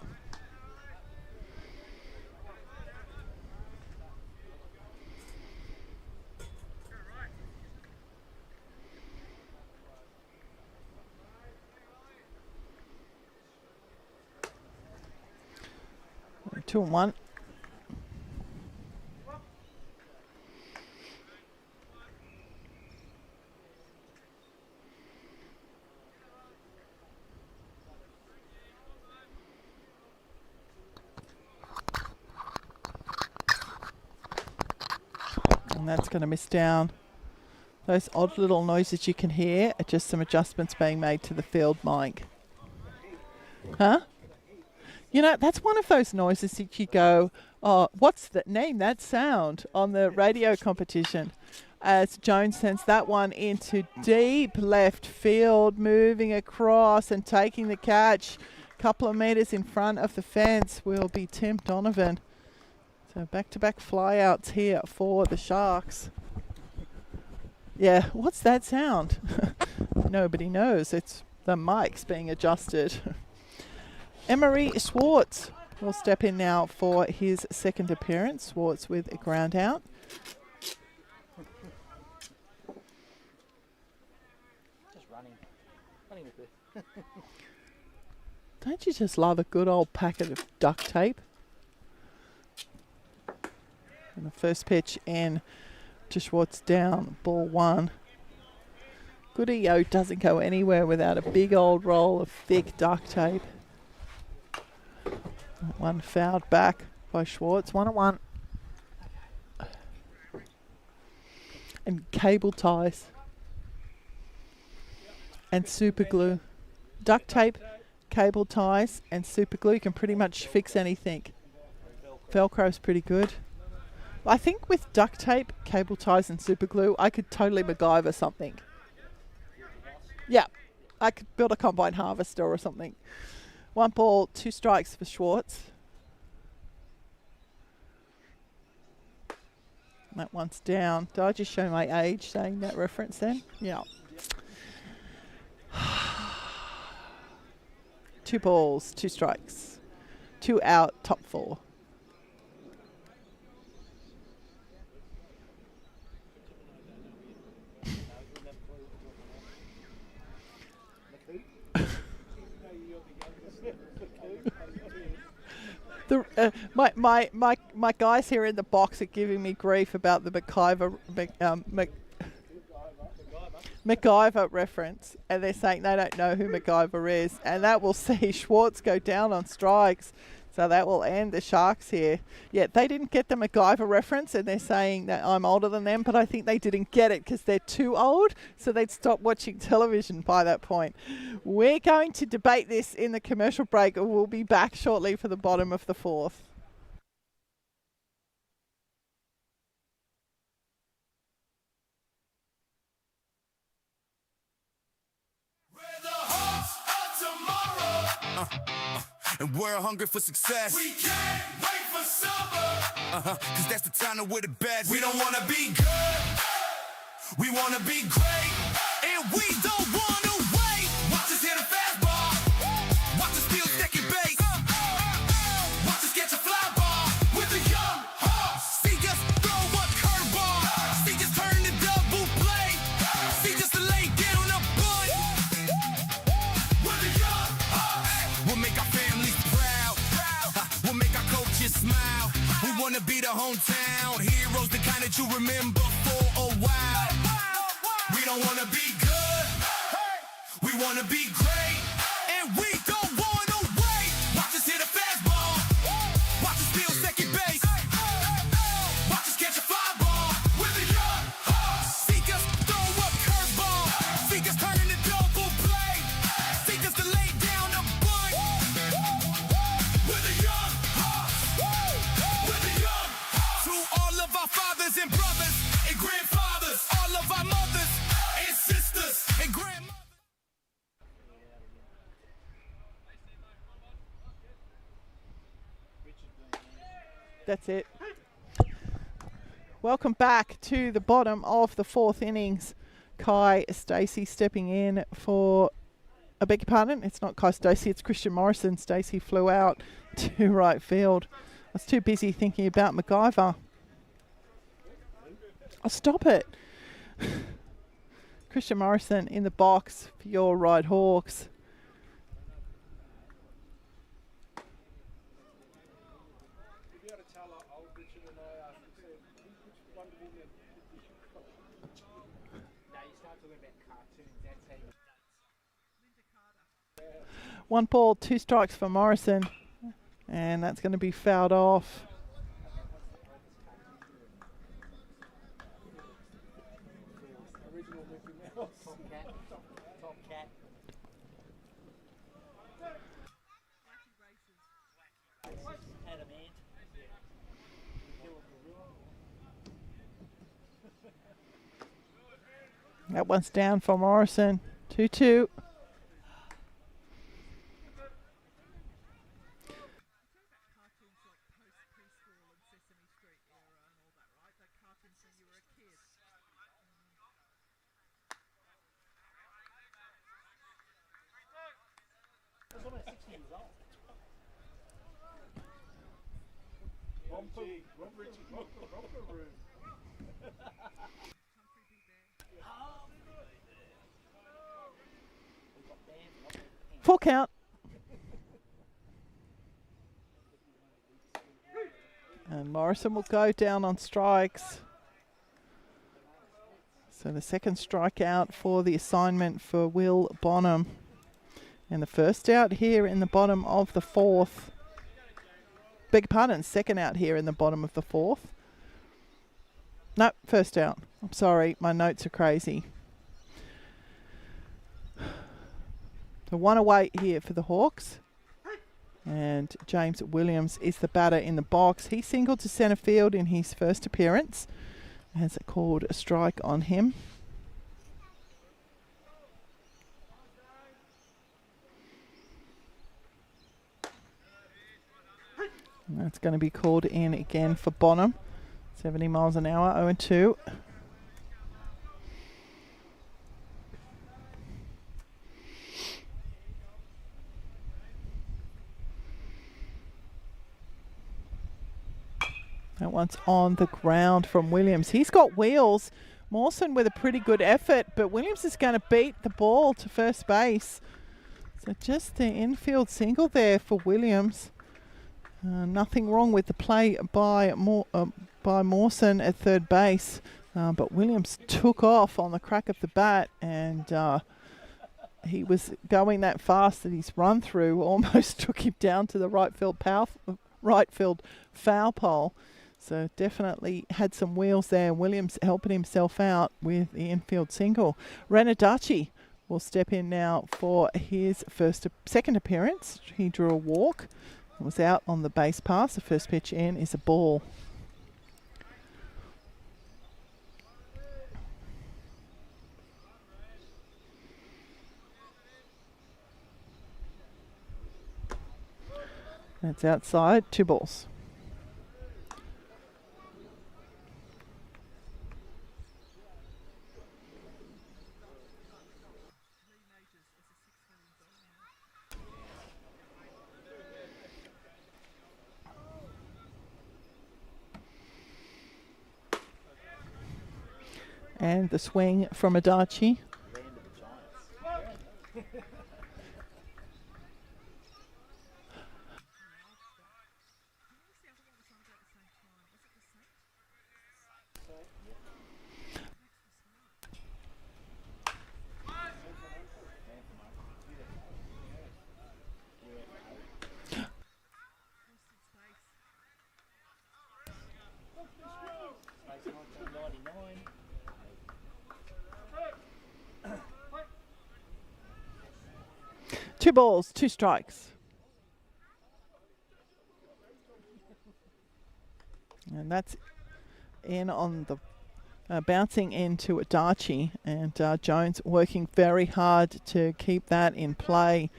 Two and one. And that's going to miss down. Those odd little noises you can hear are just some adjustments being made to the field mic. Huh? You know, that's one of those noises that you go, oh, what's that? Name that sound on the radio competition. As Jones sends that one into deep left field, moving across and taking the catch. A couple of metres in front of the fence will be Tim Donovan. So back-to-back flyouts here for the Sharks. Yeah, what's that sound? Nobody knows. It's the mic's being adjusted. Emery Schwartz will step in now for his second appearance. Schwartz with a ground out. Just running with it. Don't you just love a good old packet of duct tape? And the first pitch in to Schwartz down, ball one. Goodeo doesn't go anywhere without a big old roll of thick duct tape. That one fouled back by Schwartz, 1-1. And cable ties. And super glue. Duct tape, cable ties, and super glue can pretty much fix anything. Velcro's pretty good. I think with duct tape, cable ties, and super glue, I could totally MacGyver something. Yeah, I could build a combine harvester or something. 1 ball, 2 strikes for Schwartz. That one's down. Did I just show my age saying that reference then? Yeah. 2 balls, 2 strikes. 2 out, top 4. My guys here in the box are giving me grief about the MacGyver reference, and they're saying they don't know who MacGyver is, and that will see Schwartz go down on strikes, so that will end the Sharks here. Yeah, they didn't get the MacGyver reference, and they're saying that I'm older than them, but I think they didn't get it because they're too old, so they'd stop watching television by that point. We're going to debate this in the commercial break, and we'll be back shortly for the bottom of the fourth. We're the hopes of tomorrow. And we're hungry for success. We can't wait for summer. Cause that's the time to wear the best. We don't wanna be good. We wanna be great. And we don't wanna wait. Watch us hit a fastball. Watch us steal second base. Watch us catch a fly ball with a young heart. See us throw a curveball. See us turn the double play. See us lay down a bunt. With a young heart. We'll make our families proud. We'll make our coaches smile. We wanna be the hometown heroes, the kind that you remember for a while. We don't wanna be good. We wanna be great. And we don't wanna wait. Watch us hit a fastball. Watch us steal second base. Watch us catch a fly ball with a young heart. See us throw a curveball. See us turn into double play. See us to lay down a bunt. With a young heart. With a young heart. To all of our fathers and brothers and grandfathers, all of our mothers and sisters and grandmothers. That's it. Welcome back to the bottom of the fourth innings. Kai Stacey stepping in for, I beg your pardon, it's not Kai Stacey, it's Christian Morrison. Stacey flew out to right field. I was too busy thinking about MacGyver. Oh, stop it. Christian Morrison in the box for your Ryde Hawks. One ball, two strikes for Morrison, and that's going to be fouled off. That one's down for Morrison. 2-2. Full count. And Morrison will go down on strikes. So the second strikeout for the assignment for Will Bonham. And the first out here in the bottom of the fourth. Beg your pardon, second out here in the bottom of the fourth. No, first out. I'm sorry, my notes are crazy. So one away here for the Hawks. And James Williams is the batter in the box. He singled to centre field in his first appearance. Has called a strike on him. And that's going to be called in again for Bonham. 70 miles an hour, 0-2. That one's on the ground from Williams. He's got wheels. Mawson with a pretty good effort, but Williams is going to beat the ball to first base. So just the infield single there for Williams. Nothing wrong with the play by Mawson at third base, but Williams took off on the crack of the bat, and he was going that fast that his run through almost took him down to the right field foul pole. So definitely had some wheels there. Williams helping himself out with the infield single. Renadachi will step in now for his second appearance. He drew a walk. Was out on the base pass. The first pitch in is a ball. That's outside, 2 balls. And the swing from Adachi. Two balls, 2 strikes. And that's in on the bouncing into Adachi, and Jones working very hard to keep that in play.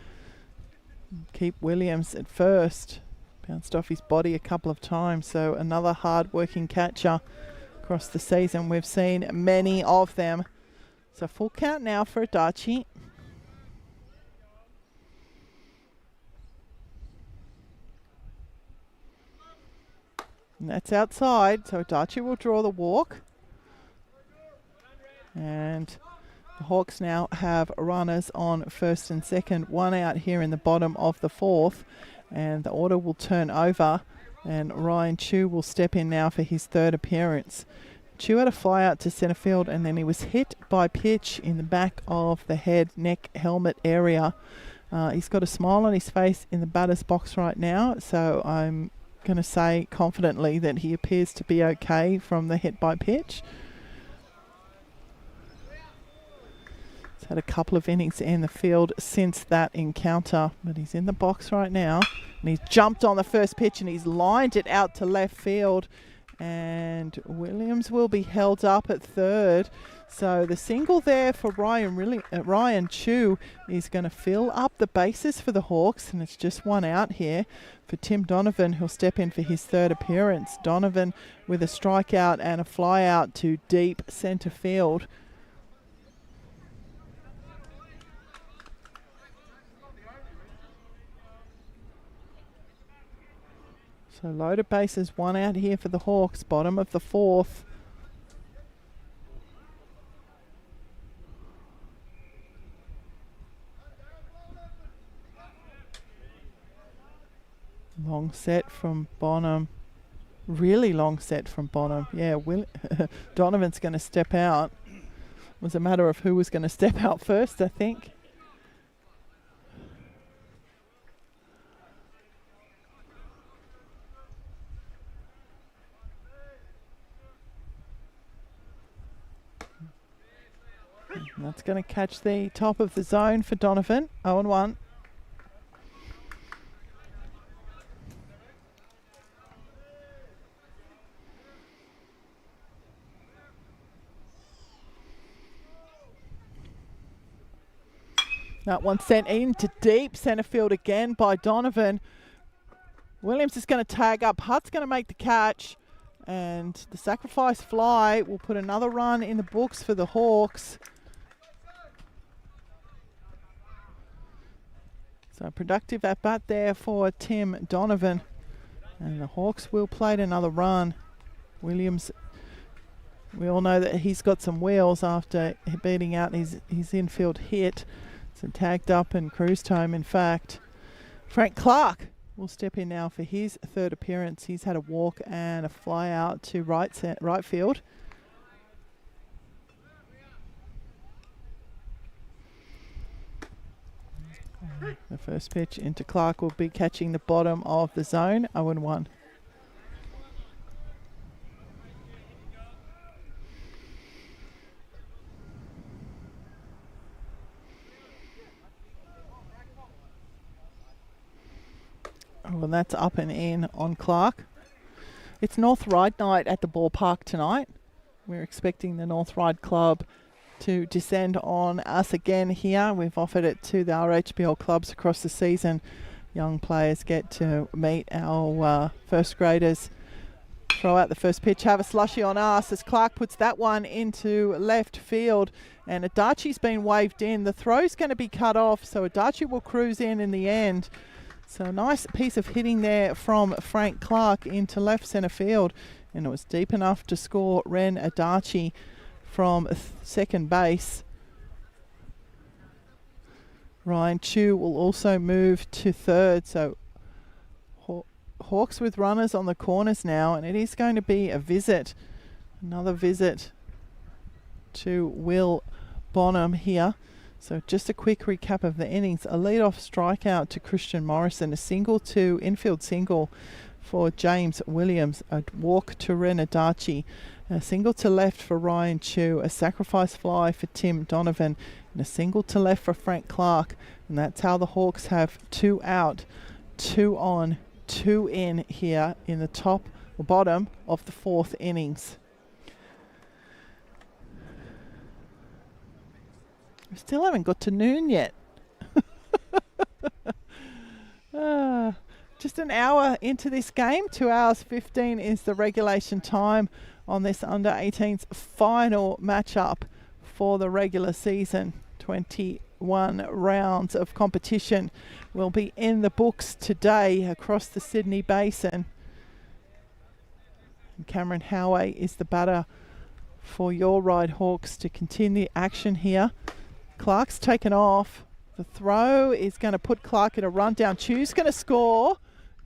Keep Williams at first. Bounced off his body a couple of times, so another hard-working catcher across the season. We've seen many of them. So full count now for Adachi. And that's outside, so Adachi will draw the walk. And the Hawks now have runners on first and second, 1 out here in the bottom of the 4th. And the order will turn over, and Ryan Chu will step in now for his 3rd appearance. Chu had a fly out to centre field, and then he was hit by pitch in the back of the head, neck, helmet area. He's got a smile on his face in the batter's box right now, so I'm going to say confidently that he appears to be okay from the hit by pitch. He's had a couple of innings in the field since that encounter, but he's in the box right now, and he's jumped on the first pitch and he's lined it out to left field, and Williams will be held up at third. So the single there for Ryan Chu is going to fill up the bases for the Hawks, and it's just 1 out here for Tim Donovan, who'll step in for his 3rd appearance. Donovan with a strikeout and a fly out to deep centre field. So loaded bases, 1 out here for the Hawks, bottom of the 4th. Long set from Bonham. Really long set from Bonham. Yeah, Donovan's going to step out. It was a matter of who was going to step out first, I think. And that's going to catch the top of the zone for Donovan. 0-1. That one sent into deep centre field again by Donovan. Williams is going to tag up. Hutt's going to make the catch. And the sacrifice fly will put another run in the books for the Hawks. So productive at bat there for Tim Donovan. And the Hawks will play another run. Williams, we all know that he's got some wheels after beating out his infield hit. So tagged up and cruised home, in fact. Frank Clark will step in now for his third appearance. He's had a walk and a fly out to right field. The first pitch into Clark will be catching the bottom of the zone, 0-1. Well, that's up and in on Clark. It's North Ryde night at the ballpark tonight. We're expecting the North Ryde club to descend on us again here. We've offered it to the RHBL clubs across the season. Young players get to meet our first graders. Throw out the first pitch, have a slushy on us as Clark puts that one into left field. And Adachi's been waved in. The throw's going to be cut off, so Adachi will cruise in the end. So a nice piece of hitting there from Frank Clark into left centre field. And it was deep enough to score Ren Adachi from second base. Ryan Chu will also move to third. So Hawks with runners on the corners now. And it is going to be a visit. Another visit to Will Bonham here. So just a quick recap of the innings. A leadoff strikeout to Christian Morrison. A single to infield single for James Williams. A walk to Ren Adachi. A single to left for Ryan Chu. A sacrifice fly for Tim Donovan. And a single to left for Frank Clark. And that's how the Hawks have 2 out, 2 on, 2 in here in the top or bottom of the 4th innings. We still haven't got to noon yet. Just an hour into this game. 2 hours 15 is the regulation time on this under-18's final matchup for the regular season. 21 rounds of competition will be in the books today across the Sydney Basin. And Cameron Howey is the batter for your Ryde Hawks to continue action here. Clark's taken off. The throw is going to put Clark in a rundown. Chu's going to score.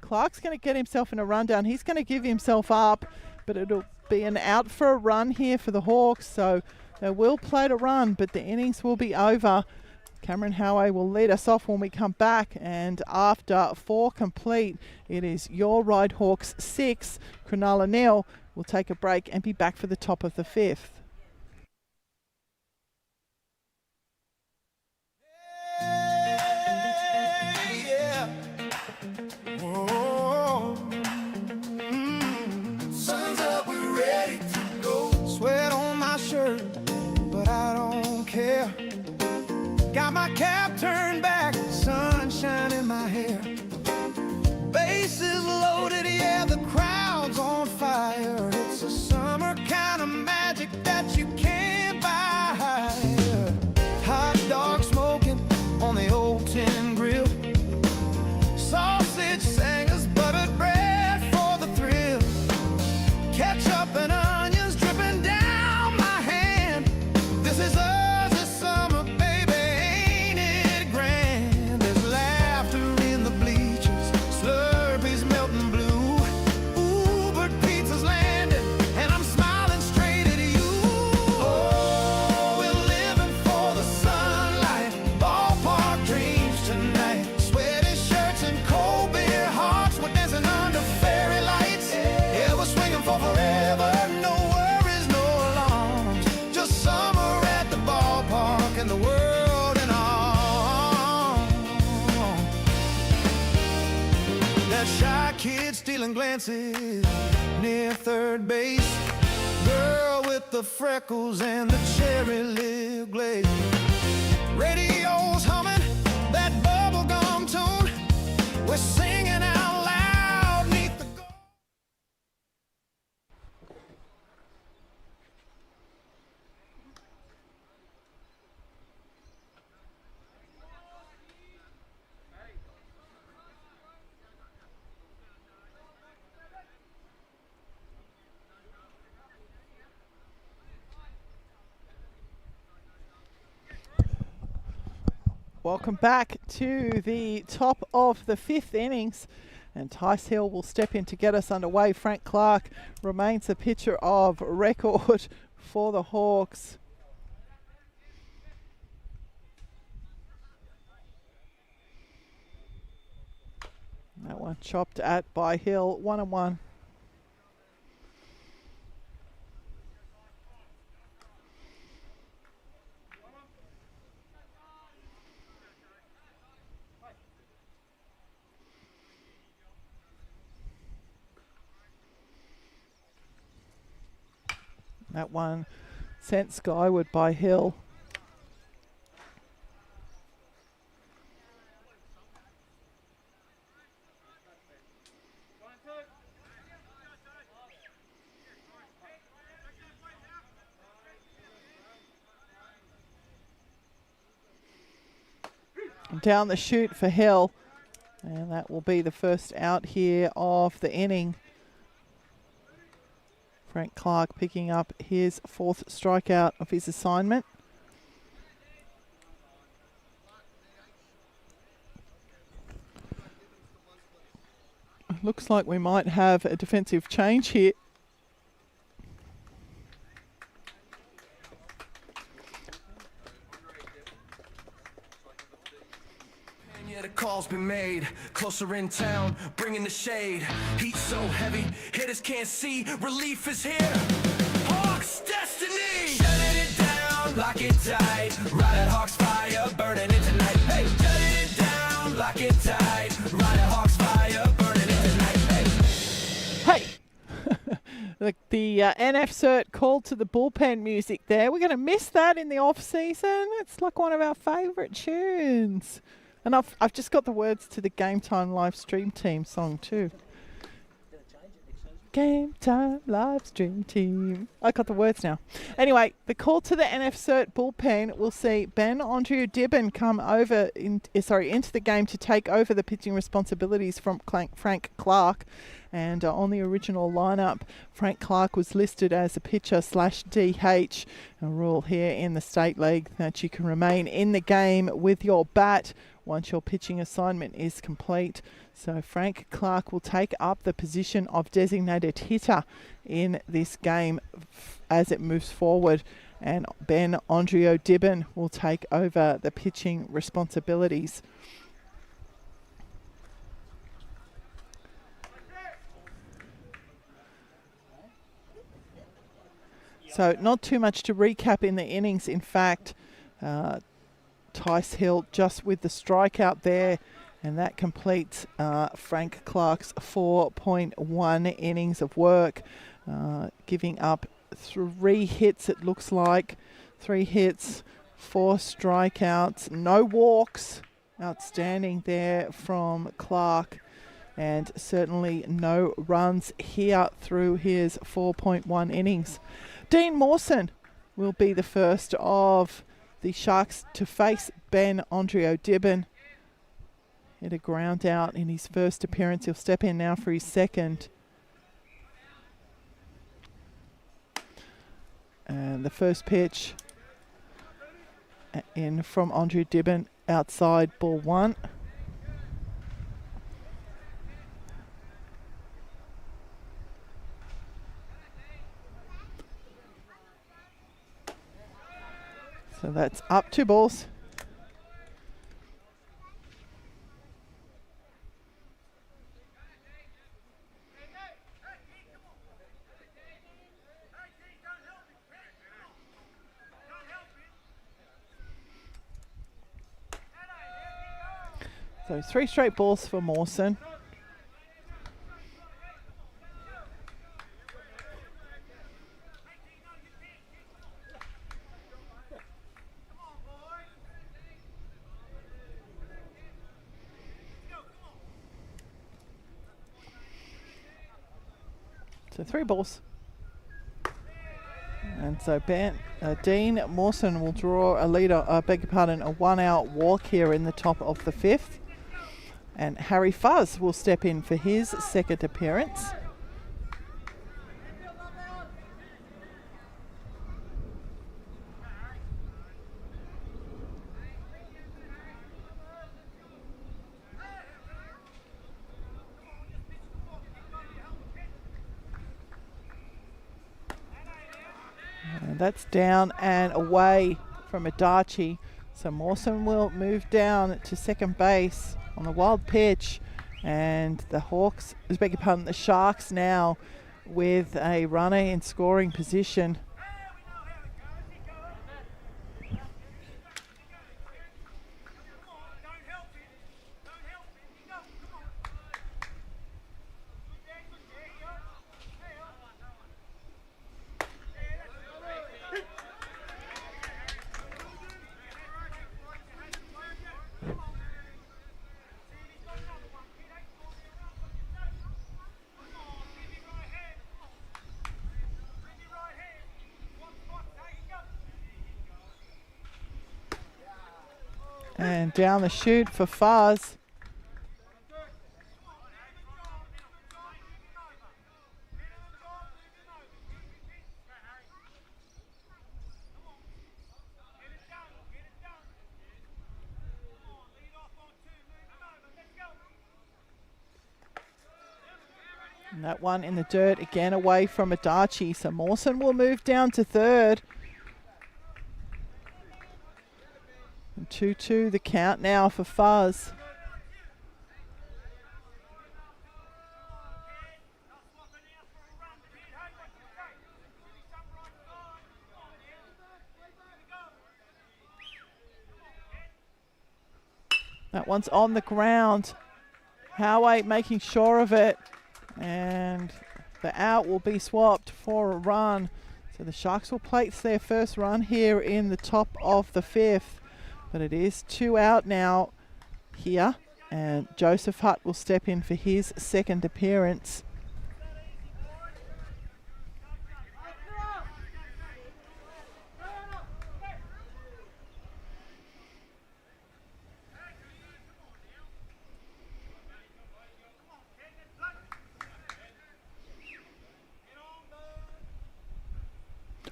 Clark's going to get himself in a rundown. He's going to give himself up, but it'll be an out for a run here for the Hawks. So they will play to run, but the innings will be over. Cameron Howey will lead us off when we come back. And after 4 complete, it is your Ryde Hawks 6, Cronulla 0. We'll take a break and be back for the top of the 5th. Sun's up, we're ready to go. Sweat on my shirt, but I don't care. Got my cap turned back, sunshine in my hair. Bases loaded, yeah, the crowd's on fire. It's a summer kind of magic that you can't buy. Hot dog smoking on the old tin grill. Sausage singers, buttered bread for the thrill. Ketchup and onions dripping down my hand. This is us this summer, baby, ain't it grand? There's laughter in the bleachers, Slurpees melting blue. Uber pizza's landed, and I'm smiling straight at you. Oh, we're living for the sunlight, ballpark dreams tonight. Sweaty shirts and cold beer hearts, we're dancing under fairy lights. Yeah, we're swinging for forever, no worries, no alarms. Just summer at the ballpark and the world in arms. That shy kid stealing glances near third base. Girl with the freckles and the cherry lip glaze. Radio's humming that bubblegum tune. We're singing out loud neath the Welcome back to the top of the 5th innings. And Tice Hill will step in to get us underway. Frank Clark remains the pitcher of record for the Hawks. That one chopped at by Hill, 1-1. That one sent skyward by Hill. Down the chute for Hill, and that will be the first out here of the inning. Frank Clark picking up his 4th strikeout of his assignment. Looks like we might have a defensive change here. Yeah, the call's been made. Closer in town, bringing the shade. Heat so heavy, hitters can't see. Relief is here. Hawks destiny. Shutting it down, lock it tight. Ride at Hawks fire, burning it tonight. Hey, shutting it down, lock it tight. Ride at Hawks fire, burning it tonight. Hey. The NF cert called to the bullpen music there. We're going to miss that in the off season. It's like one of our favourite tunes. And I've just got the words to the Game Time live stream team song too. Game Time live stream team. I got the words now. Anyway, the call to the NF cert bullpen will see Ben Andrew Dibben come over into the game to take over the pitching responsibilities from Frank Clark. And on the original lineup, Frank Clark was listed as a pitcher/DH. A rule here in the State League that you can remain in the game with your bat once your pitching assignment is complete. So Frank Clark will take up the position of designated hitter in this game as it moves forward. And Ben Andrew Dibben will take over the pitching responsibilities. So not too much to recap in the innings. In fact, Tice Hill just with the strikeout there, and that completes Frank Clark's 4.1 innings of work, giving up 3 hits, it looks like. 3 hits, 4 strikeouts, no walks. Outstanding there from Clark, and certainly no runs here through his 4.1 innings. Dean Mawson will be the first of the Sharks to face Ben Andrew Dibben. Hit a ground out in his first appearance. He'll step in now for his second. And the first pitch in from Andrew Dibben, outside, ball 1. So that's up 2 balls. So 3 straight balls for Mawson. So 3 balls. And so Dean Mawson will draw a leader, a 1-out walk here in the top of the 5th. And Harry Fuzz will step in for his second appearance. And that's down and away from Adachi. So Mawson will move down to second base on the wild pitch. And the Hawks, the Sharks now with a runner in scoring position. And down the chute for Fuzz. And that one in the dirt again away from Adachi. So Mawson will move down to third. And 2-2 the count now for Fuzz. That one's on the ground. Howay making sure of it. And the out will be swapped for a run. So the Sharks will place their first run here in the top of the fifth. But it is 2 out now here. And Joseph Hutt will step in for his second appearance.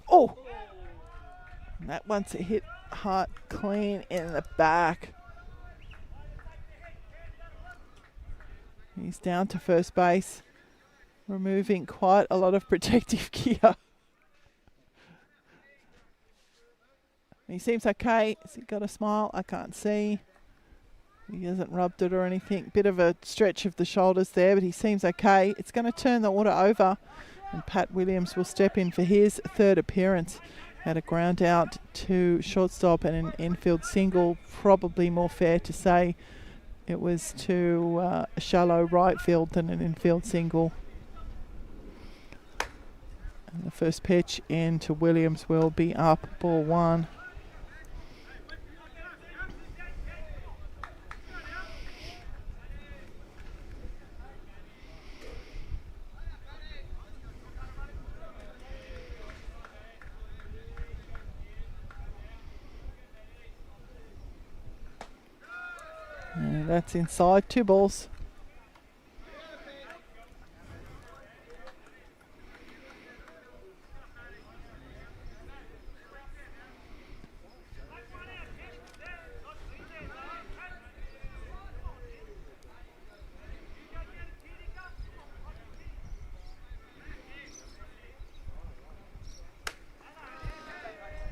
Oh! And that one's hit Hart clean in the back. He's down to first base, removing quite a lot of protective gear. He seems okay. Has he got a smile? I can't see. He hasn't rubbed it or anything. Bit of a stretch of the shoulders there, but he seems okay. It's going to turn the order over, and Pat Williams will step in for his third appearance. Had a ground out to shortstop and an infield single. Probably more fair to say it was to a shallow right field than an infield single. And the first pitch into Williams will be up, ball one. And that's inside, 2 balls.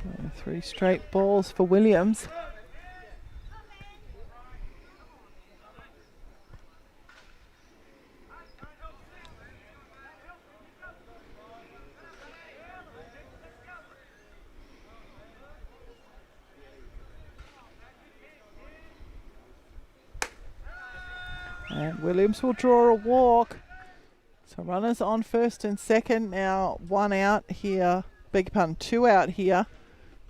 And 3 straight balls for Williams. And Williams will draw a walk. So runners on first and second. Now 1 out here. Beg your pardon, 2 out here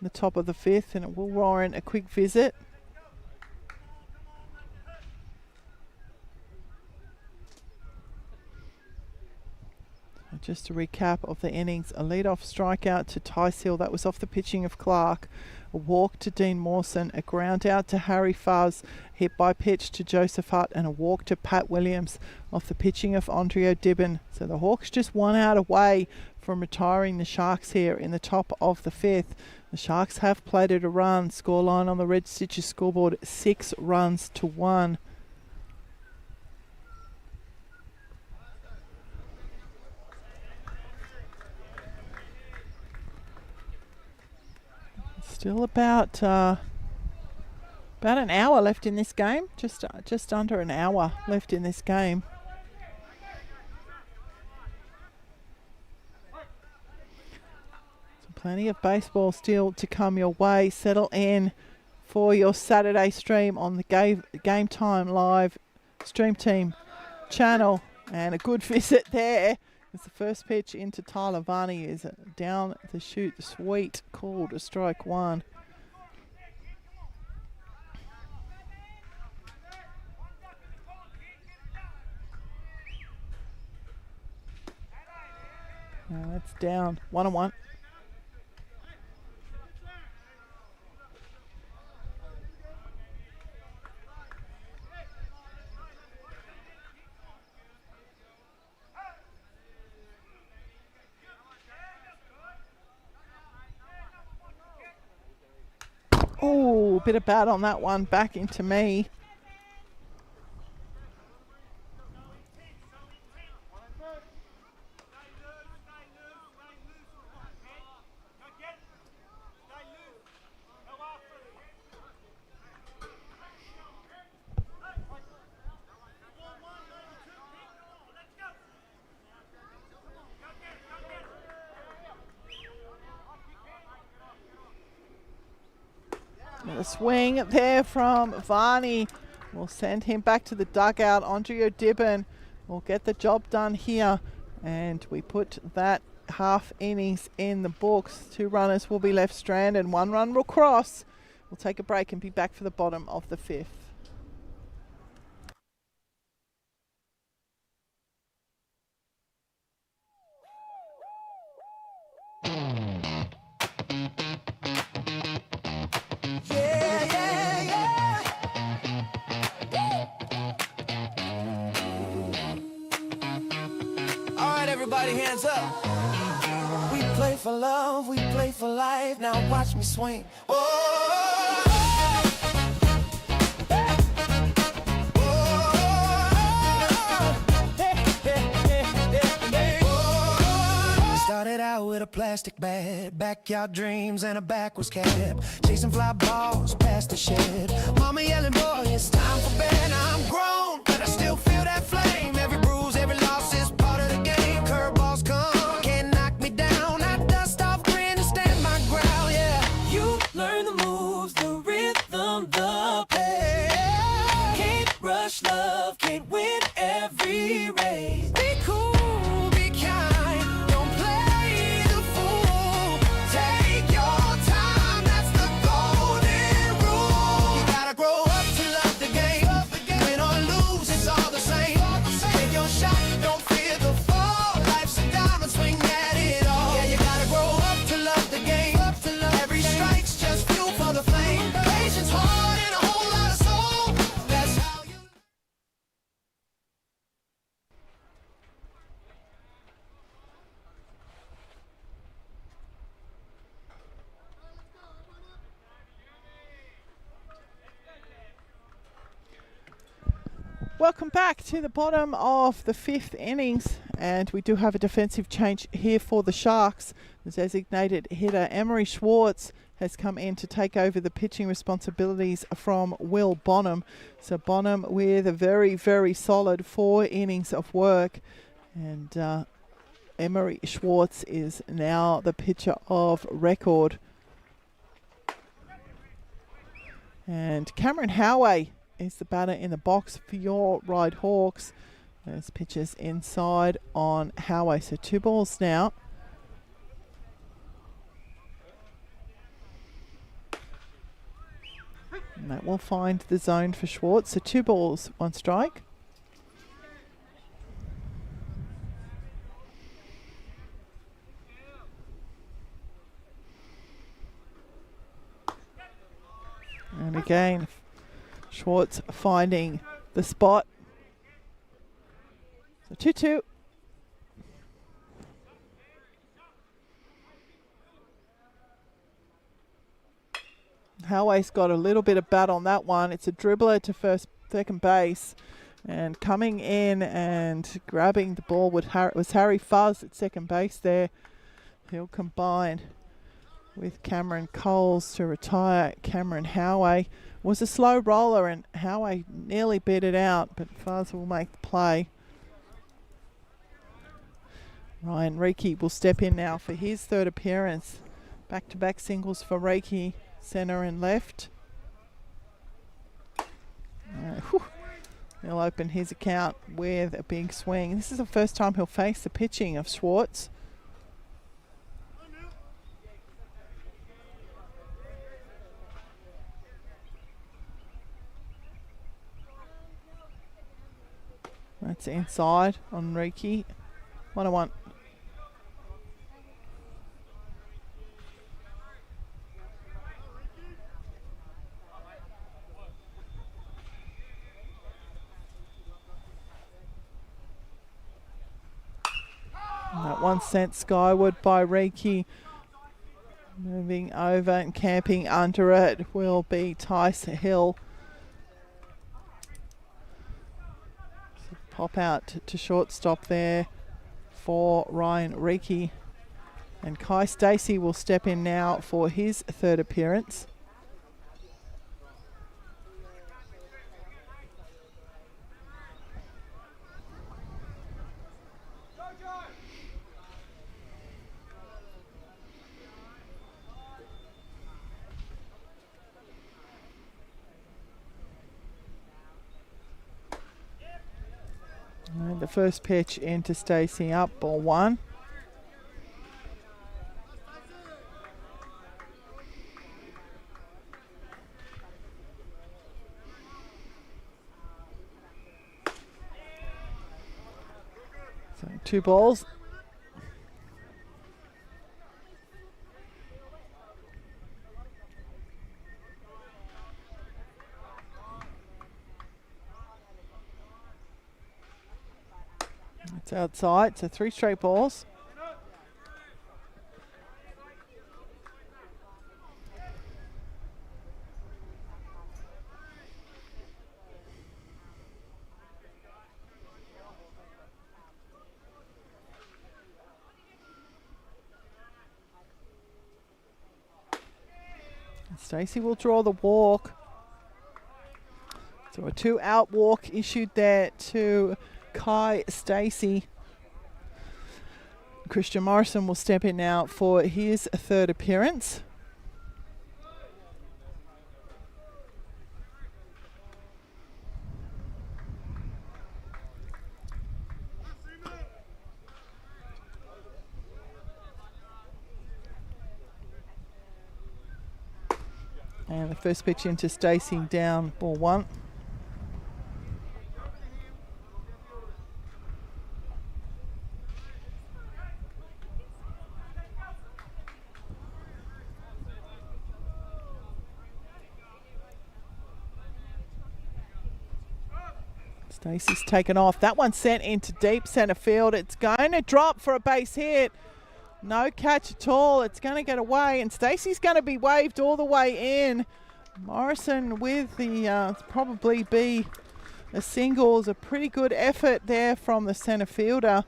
in the top of the fifth. And it will warrant a quick visit. So just a recap of the innings. A lead-off strikeout to Tice Hill. That was off the pitching of Clark. A walk to Dean Mawson, a ground out to Harry Fuzz, hit by pitch to Joseph Hutt, and a walk to Pat Williams off the pitching of Andrea Dibben. So the Hawks just 1 out away from retiring the Sharks here in the top of the fifth. The Sharks have plated a run. Scoreline on the Red Stitches scoreboard, 6 runs to 1. Still about an hour left in this game. Just under an hour left in this game. So plenty of baseball still to come your way. Settle in for your Saturday stream on the Game Time Live Stream Team channel. And a good visit there. It's the first pitch into Tyler Varney is down the chute. Sweet call to strike one. Now it's down 1-1. Oh, bit of bat on that one, back into me. A swing there from Varney will send him back to the dugout. Andrea Dibben will get the job done here, and we put that half innings in the books. 2 runners will be left stranded, 1 run will cross. We'll take a break and be back for the bottom of the 5th. Everybody hands up. We play for love, we play for life. Now watch me swing. Started out with a plastic bat, backyard dreams and a backwards cap, chasing fly balls past the shed. Mama yelling, boy, it's time for bed. I'm grown, but I still feel that flame. Every bruise, every loss is part of the game. Curveballs come, can't knock me down. I dust off, grin and stand my ground. Yeah, you learn the moves, the rhythm, the play. Can't rush love, can't win every race. Be cool. Welcome back to the bottom of the 5th innings, and we do have a defensive change here for the Sharks. The designated hitter Emery Schwartz has come in to take over the pitching responsibilities from Will Bonham. So Bonham with a very, very solid 4 innings of work, and Emery Schwartz is now the pitcher of record. And Cameron Howey is the batter in the box for your Ryde Hawks. There's pitches inside on Howey. So 2 balls now. And that will find the zone for Schwartz. So 2 balls, 1 strike. And again, Schwartz finding the spot. So 2-2. Howey's got a little bit of bat on that one. It's a dribbler to second base. And coming in and grabbing the ball was Harry Fuzz at second base there. He'll combine with Cameron Coles to retire. Cameron Howey was a slow roller and Howey nearly beat it out, but Fuzz will make the play. Ryan Reiki will step in now for his third appearance. Back-to-back singles for Reiki, centre and left. He'll open his account with a big swing. This is the first time he'll face the pitching of Schwartz. That's inside on Reiki. 1-1. That one sent skyward by Reiki. Moving over and camping under it will be Tice Hill. So pop out to shortstop there for Ryan Reiki. And Kai Stacey will step in now for his third appearance. And the first pitch into Stacey up, ball one. So 2 balls. It's outside, so 3 straight balls. Stacey will draw the walk. So a 2-out walk issued there to Kai Stacey. Christian Morrison will step in now for his third appearance. And the first pitch into Stacey down, ball one. Stacey's taken off. That one sent into deep centre field. It's going to drop for a base hit. No catch at all. It's going to get away, and Stacey's going to be waved all the way in. Morrison with the probably be a single. Is a pretty good effort there from the centre fielder.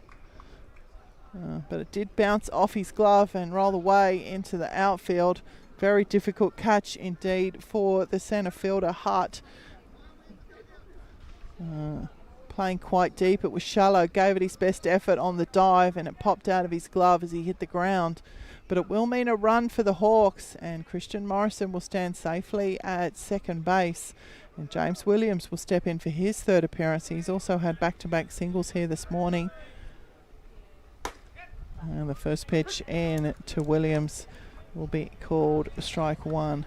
But it did bounce off his glove and roll away into the outfield. Very difficult catch indeed for the centre fielder, Hart. Playing quite deep, it was shallow, gave it his best effort on the dive, and it popped out of his glove as he hit the ground. But it will mean a run for the Hawks, and Christian Morrison will stand safely at second base, and James Williams will step in for his third appearance. He's also had back-to-back singles here this morning. And the first pitch in to Williams will be called strike one.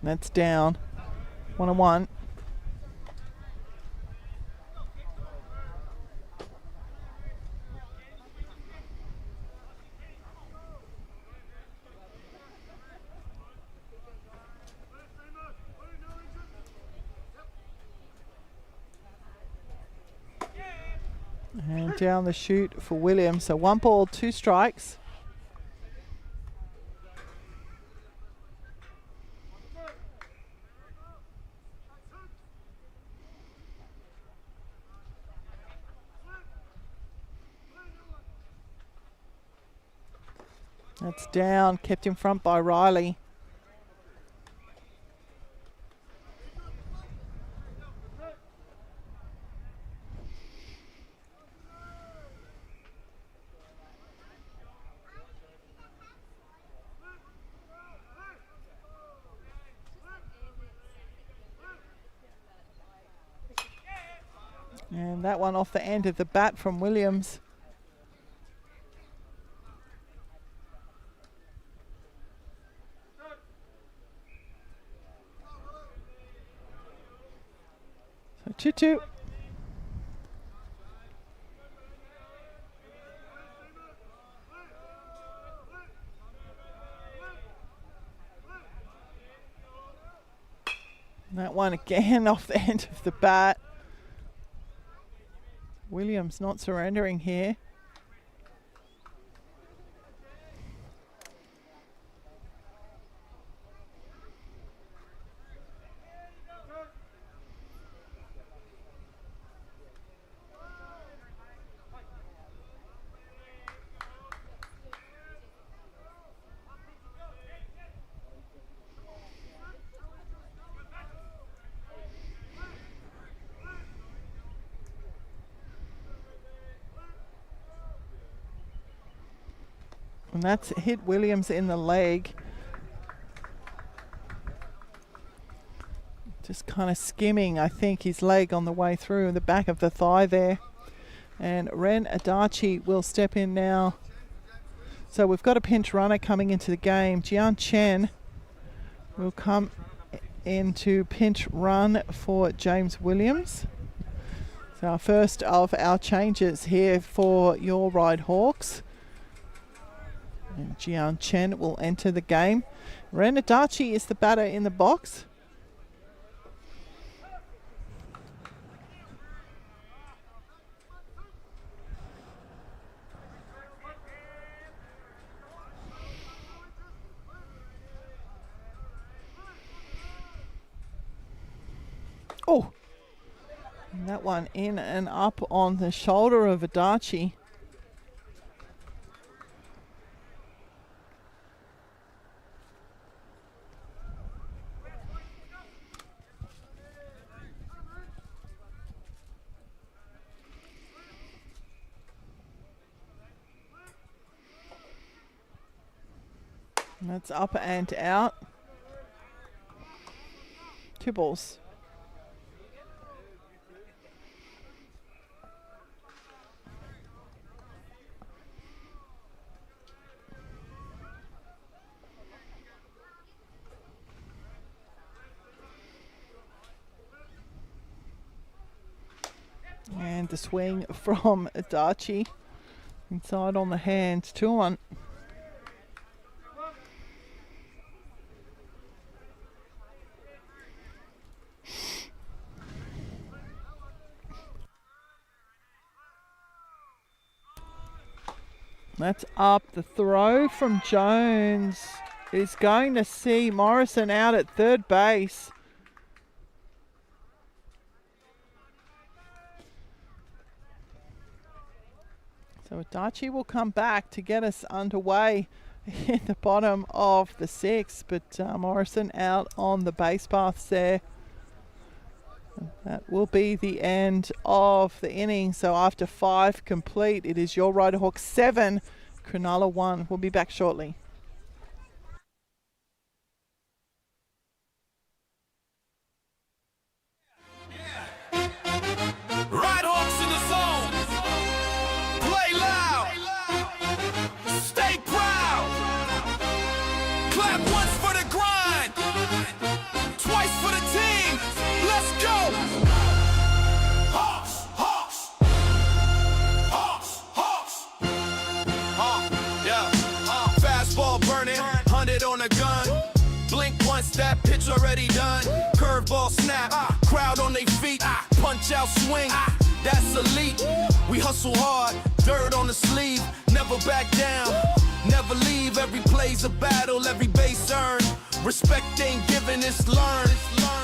That's down. 1-1. And down the chute for Williams. So 1 ball, 2 strikes. That's down, kept in front by Riley. And that one off the end of the bat from Williams. So 2-2. That one again off the end of the bat. Williams not surrendering here. And that's hit Williams in the leg. Just kind of skimming, I think, his leg on the way through the back of the thigh there. And Ren Adachi will step in now. So we've got a pinch runner coming into the game. Jian Chen will come into pinch run for James Williams. So our first of our changes here for your Ryde Hawks. And Jian Chen will enter the game. Ren Adachi is the batter in the box. Oh, and that one in and up on the shoulder of Adachi. And that's up and out. 2 balls. And the swing from Adachi. Inside on the hand, 2-1. That's up. The throw from Jones is going to see Morrison out at third base. So Adachi will come back to get us underway in the bottom of the 6th, but Morrison out on the base paths there. That will be the end of the inning. So after 5 complete, it is your Ryde Hawks 7, Cronulla 1. We'll be back shortly. Ryde Hawks in the zone. Play loud. Stay proud. Clap once for the grind. Twice for the team. Let's go. Hawks, Hawks. Hawks, Hawks. Yeah. Fastball burning, 100 on a gun. Blink once, that pitch already done. Curveball snap, crowd on their feet. Punch out swing, that's elite. We hustle hard, dirt on the sleeve. Never back down, never leave. Every play's a battle, every base earned. Respect ain't given, it's learned.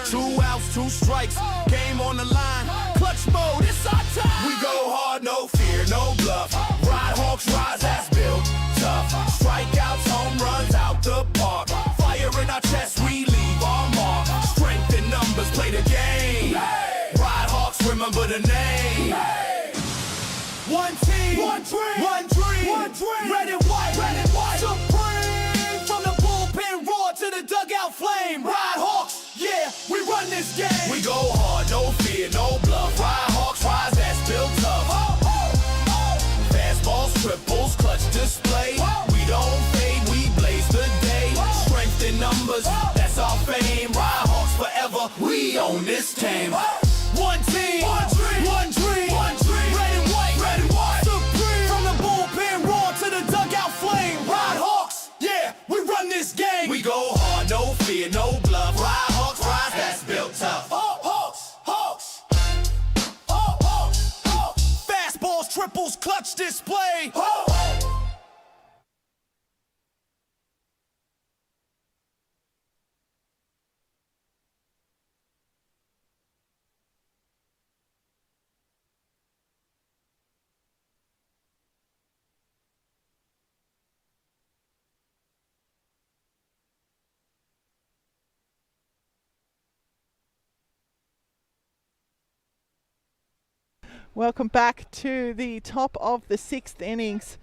2 outs, 2 strikes, game on the line. Clutch mode, it's our time. We go hard, no fear, no bluff. Ryde Hawks rise as built tough. Strikeouts remember the name. One team, one dream, red and white, supreme. From the bullpen roar to the dugout flame. Ride Hawks, yeah, we run this game. We go hard, no fear, no bluff. Ride Hawks, rise that's built tough. Fastballs, triples, clutch display. We don't fade, we blaze the day. Strength in numbers, that's our fame. Ride Hawks forever, we own this team. One team, one dream, red and white, supreme. From the bullpen roar to the dugout flame. Ride Hawks, yeah, we run this game. We go hard, no fear, no bluff. Ride Hawks, rise, that's built tough. Hawks. Fastballs, triples, clutch display. Welcome back to the top of the 6th innings.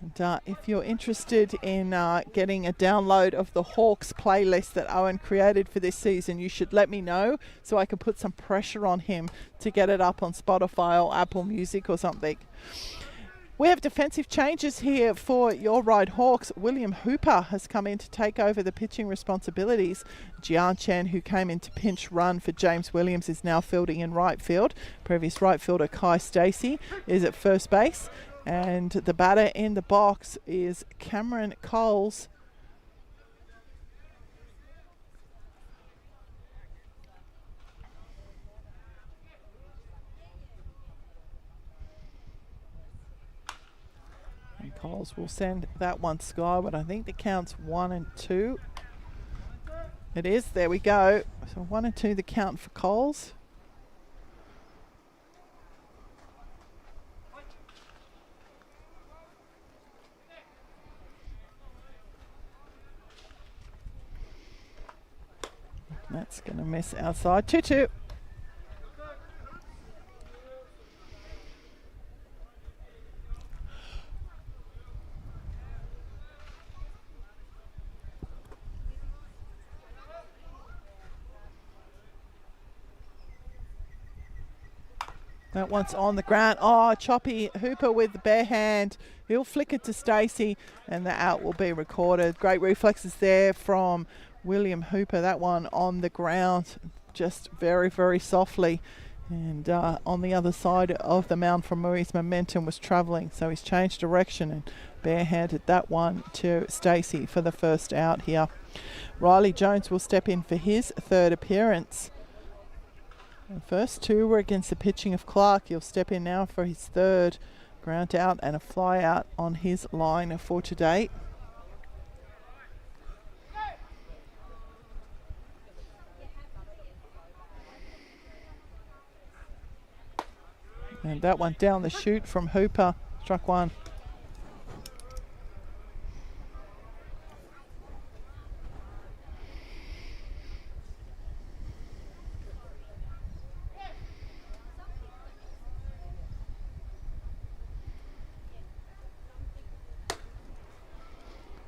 And if you're interested in getting a download of the Hawks playlist that Owen created for this season, you should let me know so I can put some pressure on him to get it up on Spotify or Apple Music or something. We have defensive changes here for your Ryde Hawks. William Hooper has come in to take over the pitching responsibilities. Jian Chen, who came in to pinch run for James Williams, is now fielding in right field. Previous right fielder Kai Stacey is at first base. And the batter in the box is Cameron Coles. Coles will send that one skyward. I think the count's 1 and 2. It is. There we go. So 1 and 2 the count for Coles. That's going to miss outside. 2-2. That one's on the ground. Oh, choppy. Hooper with the bare hand. He'll flick it to Stacey, and the out will be recorded. Great reflexes there from William Hooper. That one on the ground, just very, very softly. And on the other side of the mound from Murray's momentum was travelling, so he's changed direction and barehanded that one to Stacey for the first out here. Riley Jones will step in for his 3rd appearance. The first 2 were against the pitching of Clark. He'll step in now for his 3rd. Ground out and a fly out on his line for today. And that one down the chute from Hooper. Struck one.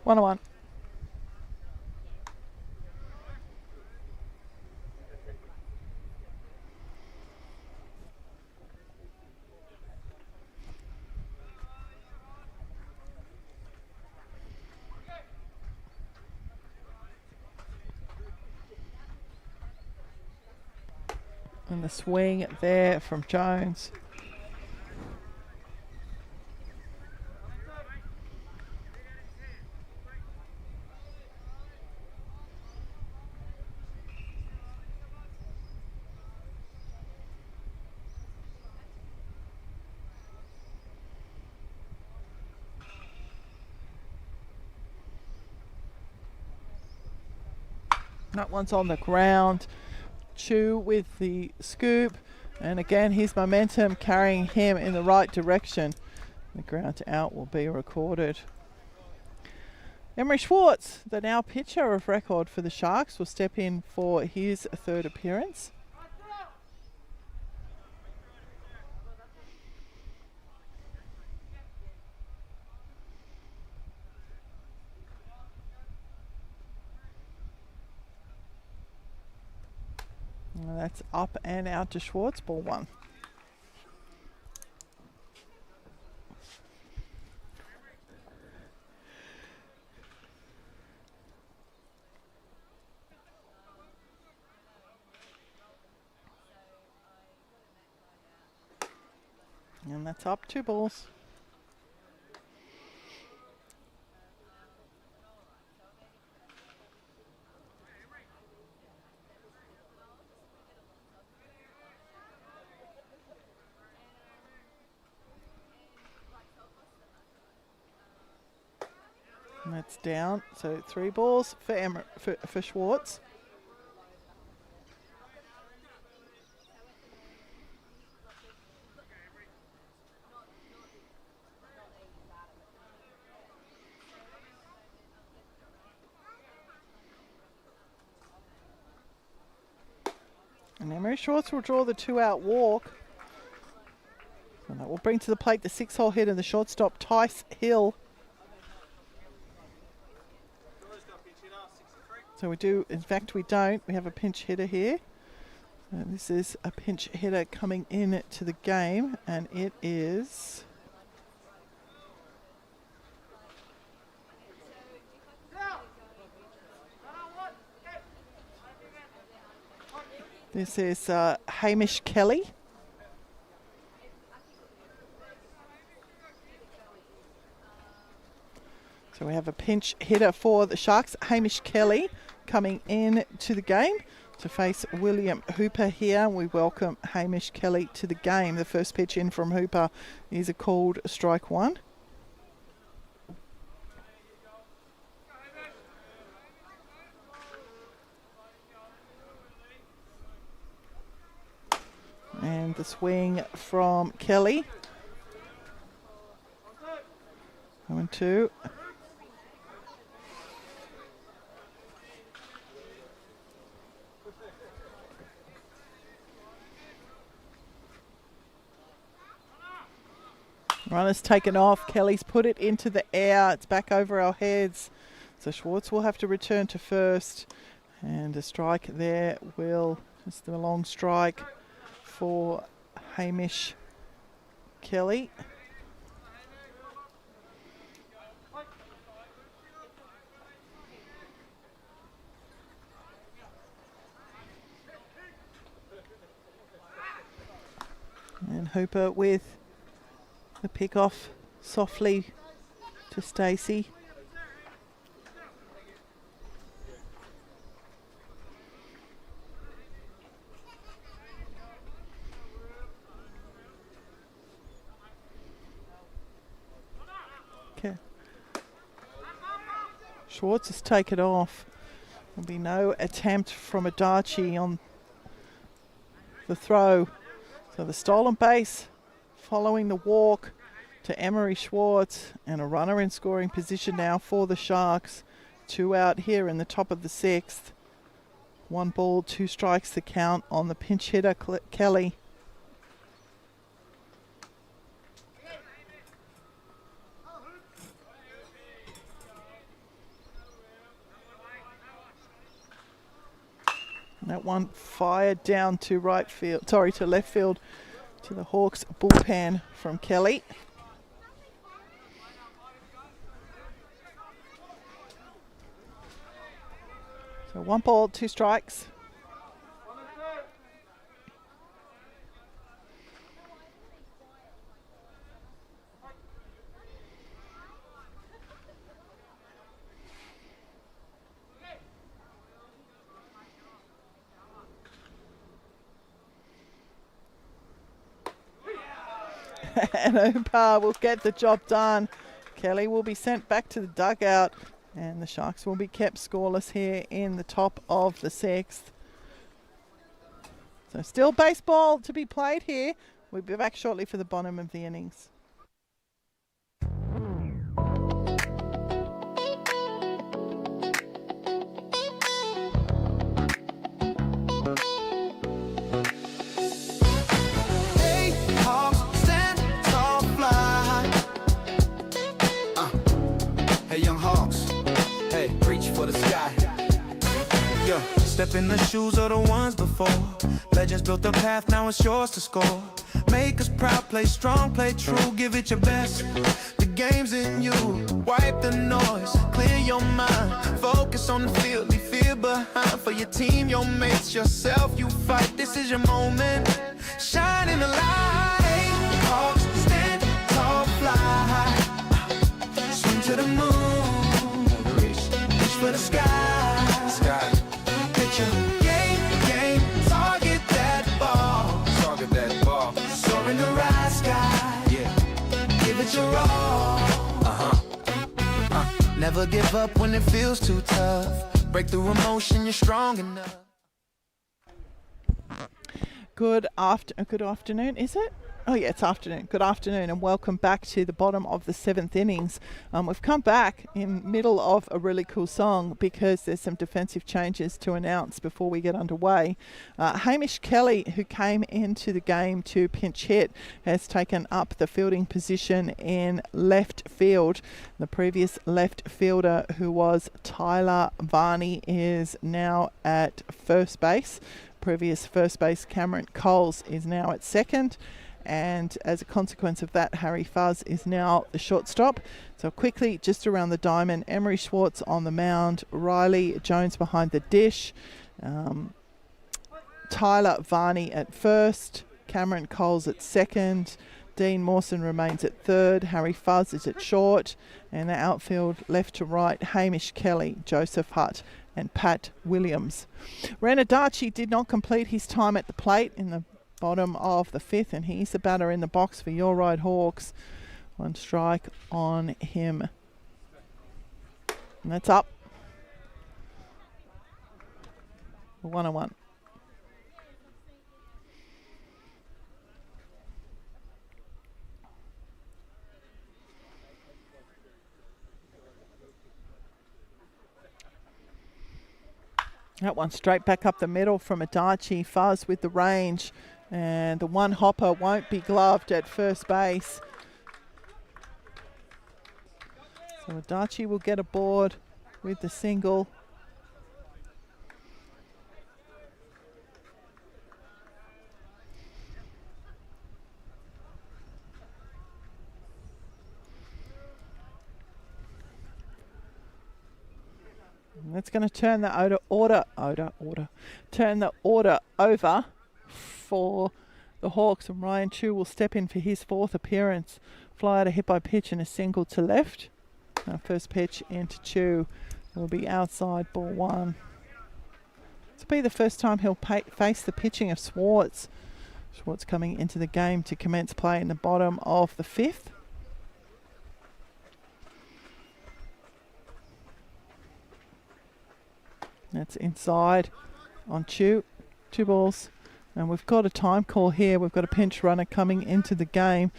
One on one. And the swing there from Jones. That one's on the ground. Chu with the scoop, and again his momentum carrying him in the right direction. The ground out will be recorded. Emery Schwartz, the now pitcher of record for the Sharks, will step in for his 3rd appearance. And that's up and out to Schwartz, ball 1. And that's up 2 balls. And that's down, so 3 balls for Schwartz. And Emery Schwartz will draw the 2-out walk. And that will bring to the plate the 6-hole hit and the shortstop, Tice Hill. So we do, in fact we don't. We have a pinch hitter here. And this is a pinch hitter coming in to the game, and it is... This is Hamish Kelly. So we have a pinch hitter for the Sharks, Hamish Kelly, coming in to the game to face William Hooper here. We welcome Hamish Kelly to the game. The first pitch in from Hooper is a called strike 1. And the swing from Kelly. 0-2. Runner's taken off. Kelly's put it into the air. It's back over our heads. So Schwartz will have to return to first. And a strike there will, just a long strike for Hamish Kelly. And Hooper with the pick off softly to Stacey. Okay. Schwartz has taken off. There'll be no attempt from Adachi on the throw. So the stolen base following the walk to Emery Schwartz, and a runner in scoring position now for the Sharks. 2 out here in the top of the 6th. 1 ball, 2 strikes the count on the pinch hitter Kelly. And that one fired down to right field, to left field, to the Hawks bullpen from Kelly. So 1 ball, 2 strikes. And Hooper will get the job done. Kelly will be sent back to the dugout, and the Sharks will be kept scoreless here in the top of the 6th. So still baseball to be played here. We'll be back shortly for the bottom of the innings. Step in the shoes of the ones before. Legends built the path, now it's yours to score. Make us proud, play strong, play true, give it your best. The game's in you. Wipe the noise, clear your mind. Focus on the field, leave fear behind. For your team, your mates, yourself, you fight. This is your moment. Shine in the light. Hawks stand tall, fly. Swing to the moon. Reach for the sky. Pitch your game, target that ball. Target that ball. Soar in the right sky. Yeah. Give it your all. Never give up when it feels too tough. Break through emotion, you're strong enough. Good afternoon, is it? Oh yeah, it's afternoon. Good afternoon and welcome back to the bottom of the 7th innings. We've come back in middle of a really cool song because there's some defensive changes to announce before we get underway. Hamish Kelly, who came into the game to pinch hit, has taken up the fielding position in left field. The previous left fielder, who was Tyler Varney, is now at first base. Previous first base Cameron Coles is now at second. And as a consequence of that, Harry Fuzz is now the shortstop. So quickly, just around the diamond, Emery Schwartz on the mound, Riley Jones behind the dish, Tyler Varney at first, Cameron Coles at second, Dean Mawson remains at third, Harry Fuzz is at short, and the outfield left to right, Hamish Kelly, Joseph Hutt and Pat Williams. Renadachi did not complete his time at the plate in the bottom of the 5th, and he's the batter in the box for your Ryde Hawks. One strike on him. And that's up. 1-1. That one straight back up the middle from Adachi. Fuzz with the range. And the one hopper won't be gloved at first base. So Adachi will get aboard with the single. And that's going to turn the turn the order over for the Hawks, and Ryan Chu will step in for his 4th appearance. Fly out a hit by pitch and a single to left. First pitch into Chu will be outside, ball 1. This will be the first time he'll face the pitching of Schwartz. Schwartz coming into the game to commence play in the bottom of the 5th. That's inside on Chu. 2 balls. And we've got a time call here. We've got a pinch runner coming into the game.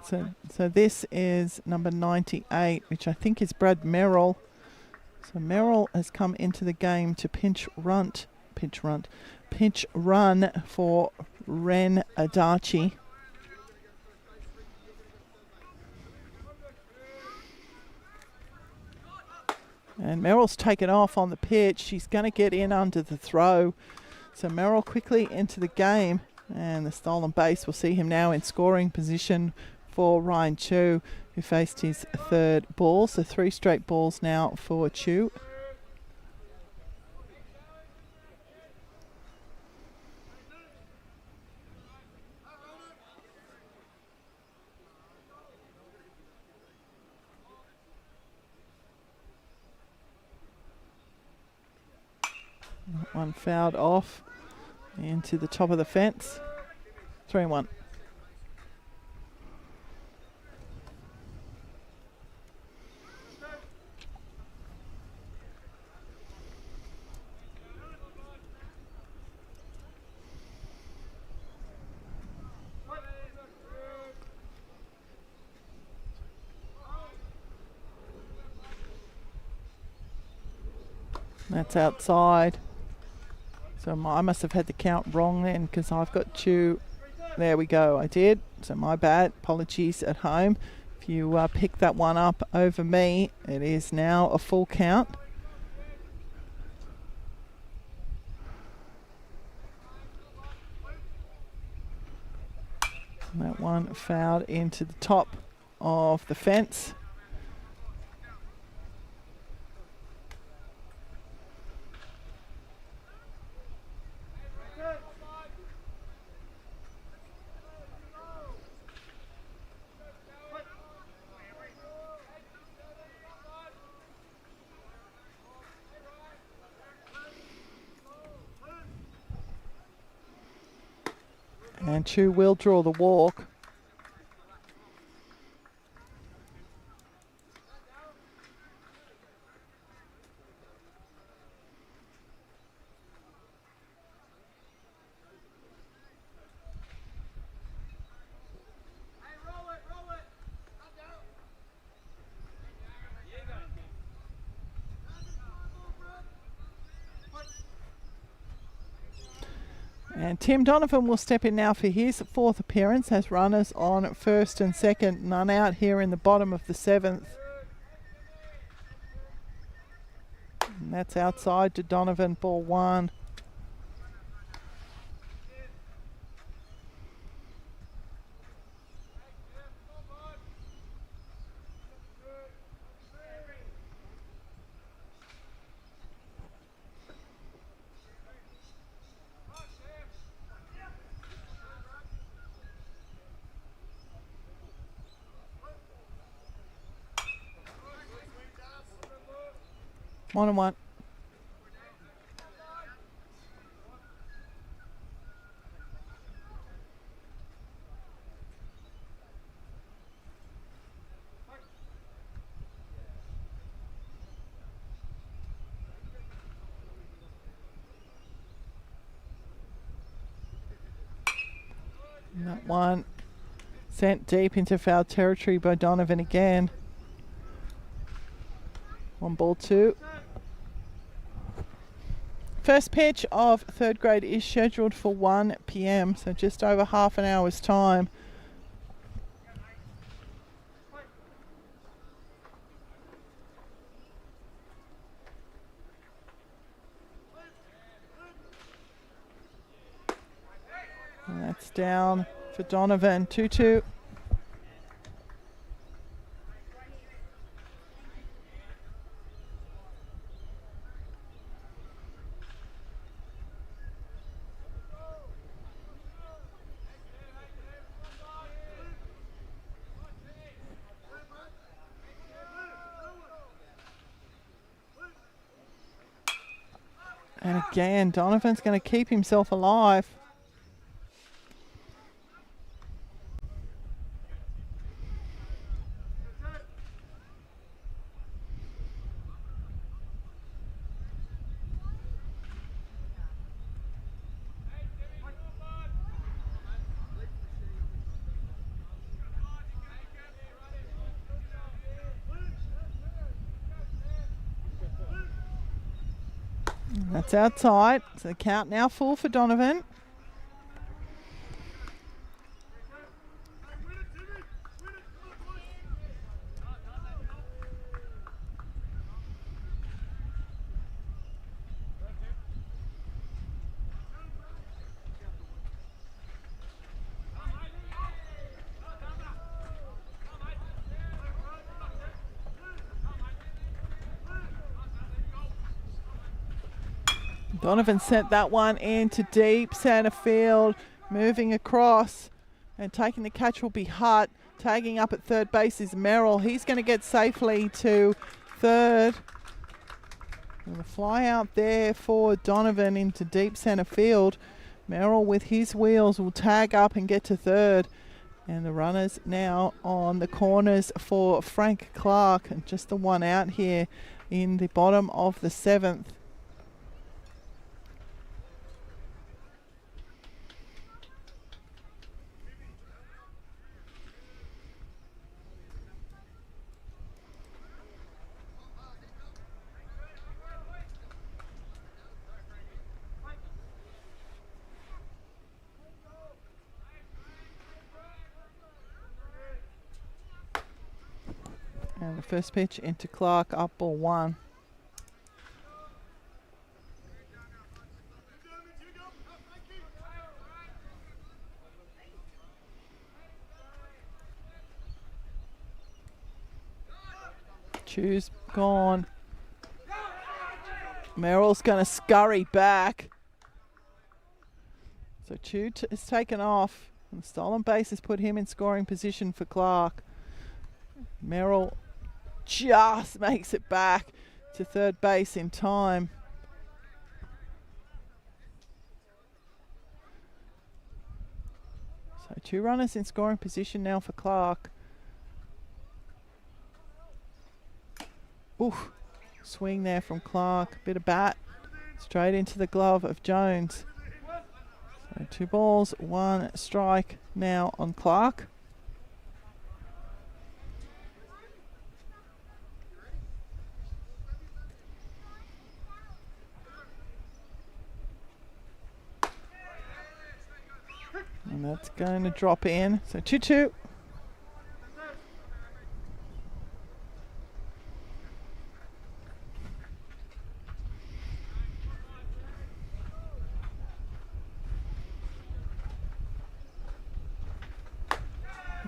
So this is number 98, which I think is Brad Merrill. So Merrill has come into the game to pinch run for Ren Adachi. And Merrill's taken off on the pitch. She's going to get in under the throw. So Merrill quickly into the game, and the stolen base will see him now in scoring position for Ryan Chu, who faced his 3rd ball. So 3 straight balls now for Chu. One fouled off into the top of the fence. 3-1. That's outside. So I must have had the count wrong then, because I've got Chu. There we go, I did. So my bad. Apologies at home. If you pick that one up over me, it is now a full count. And that one fouled into the top of the fence. And Chu will draw the walk. And Tim Donovan will step in now for his fourth appearance, has runners on first and second, none out here in the bottom of the seventh. And that's outside to Donovan, ball one. One and one. That one sent deep into foul territory by Donovan again. On ball two. First pitch of third grade is scheduled for 1 p.m, so just over half an hour's time. And that's down for Donovan, 2-2. And again, Donovan's going to keep himself alive. That's outside. So the count now full for Donovan. Donovan sent that one into deep centre field, moving across and taking the catch will be Hart. Tagging up at third base is Merrill. He's going to get safely to third. And the fly out there for Donovan into deep centre field. Merrill with his wheels will tag up and get to third. And the runners now on the corners for Frank Clark. And just the one out here in the bottom of the seventh. And the first pitch into Clark, up ball one. Chew's gone. Merrill's going to scurry back. So Chew is taken off. And the stolen base has put him in scoring position for Clark. Merrill just makes it back to third base in time. So 2 runners in scoring position now for Clark. Oof, swing there from Clark. Bit of bat straight into the glove of Jones. So 2 balls, 1 strike now on Clark. And that's going to drop in. So 2-2.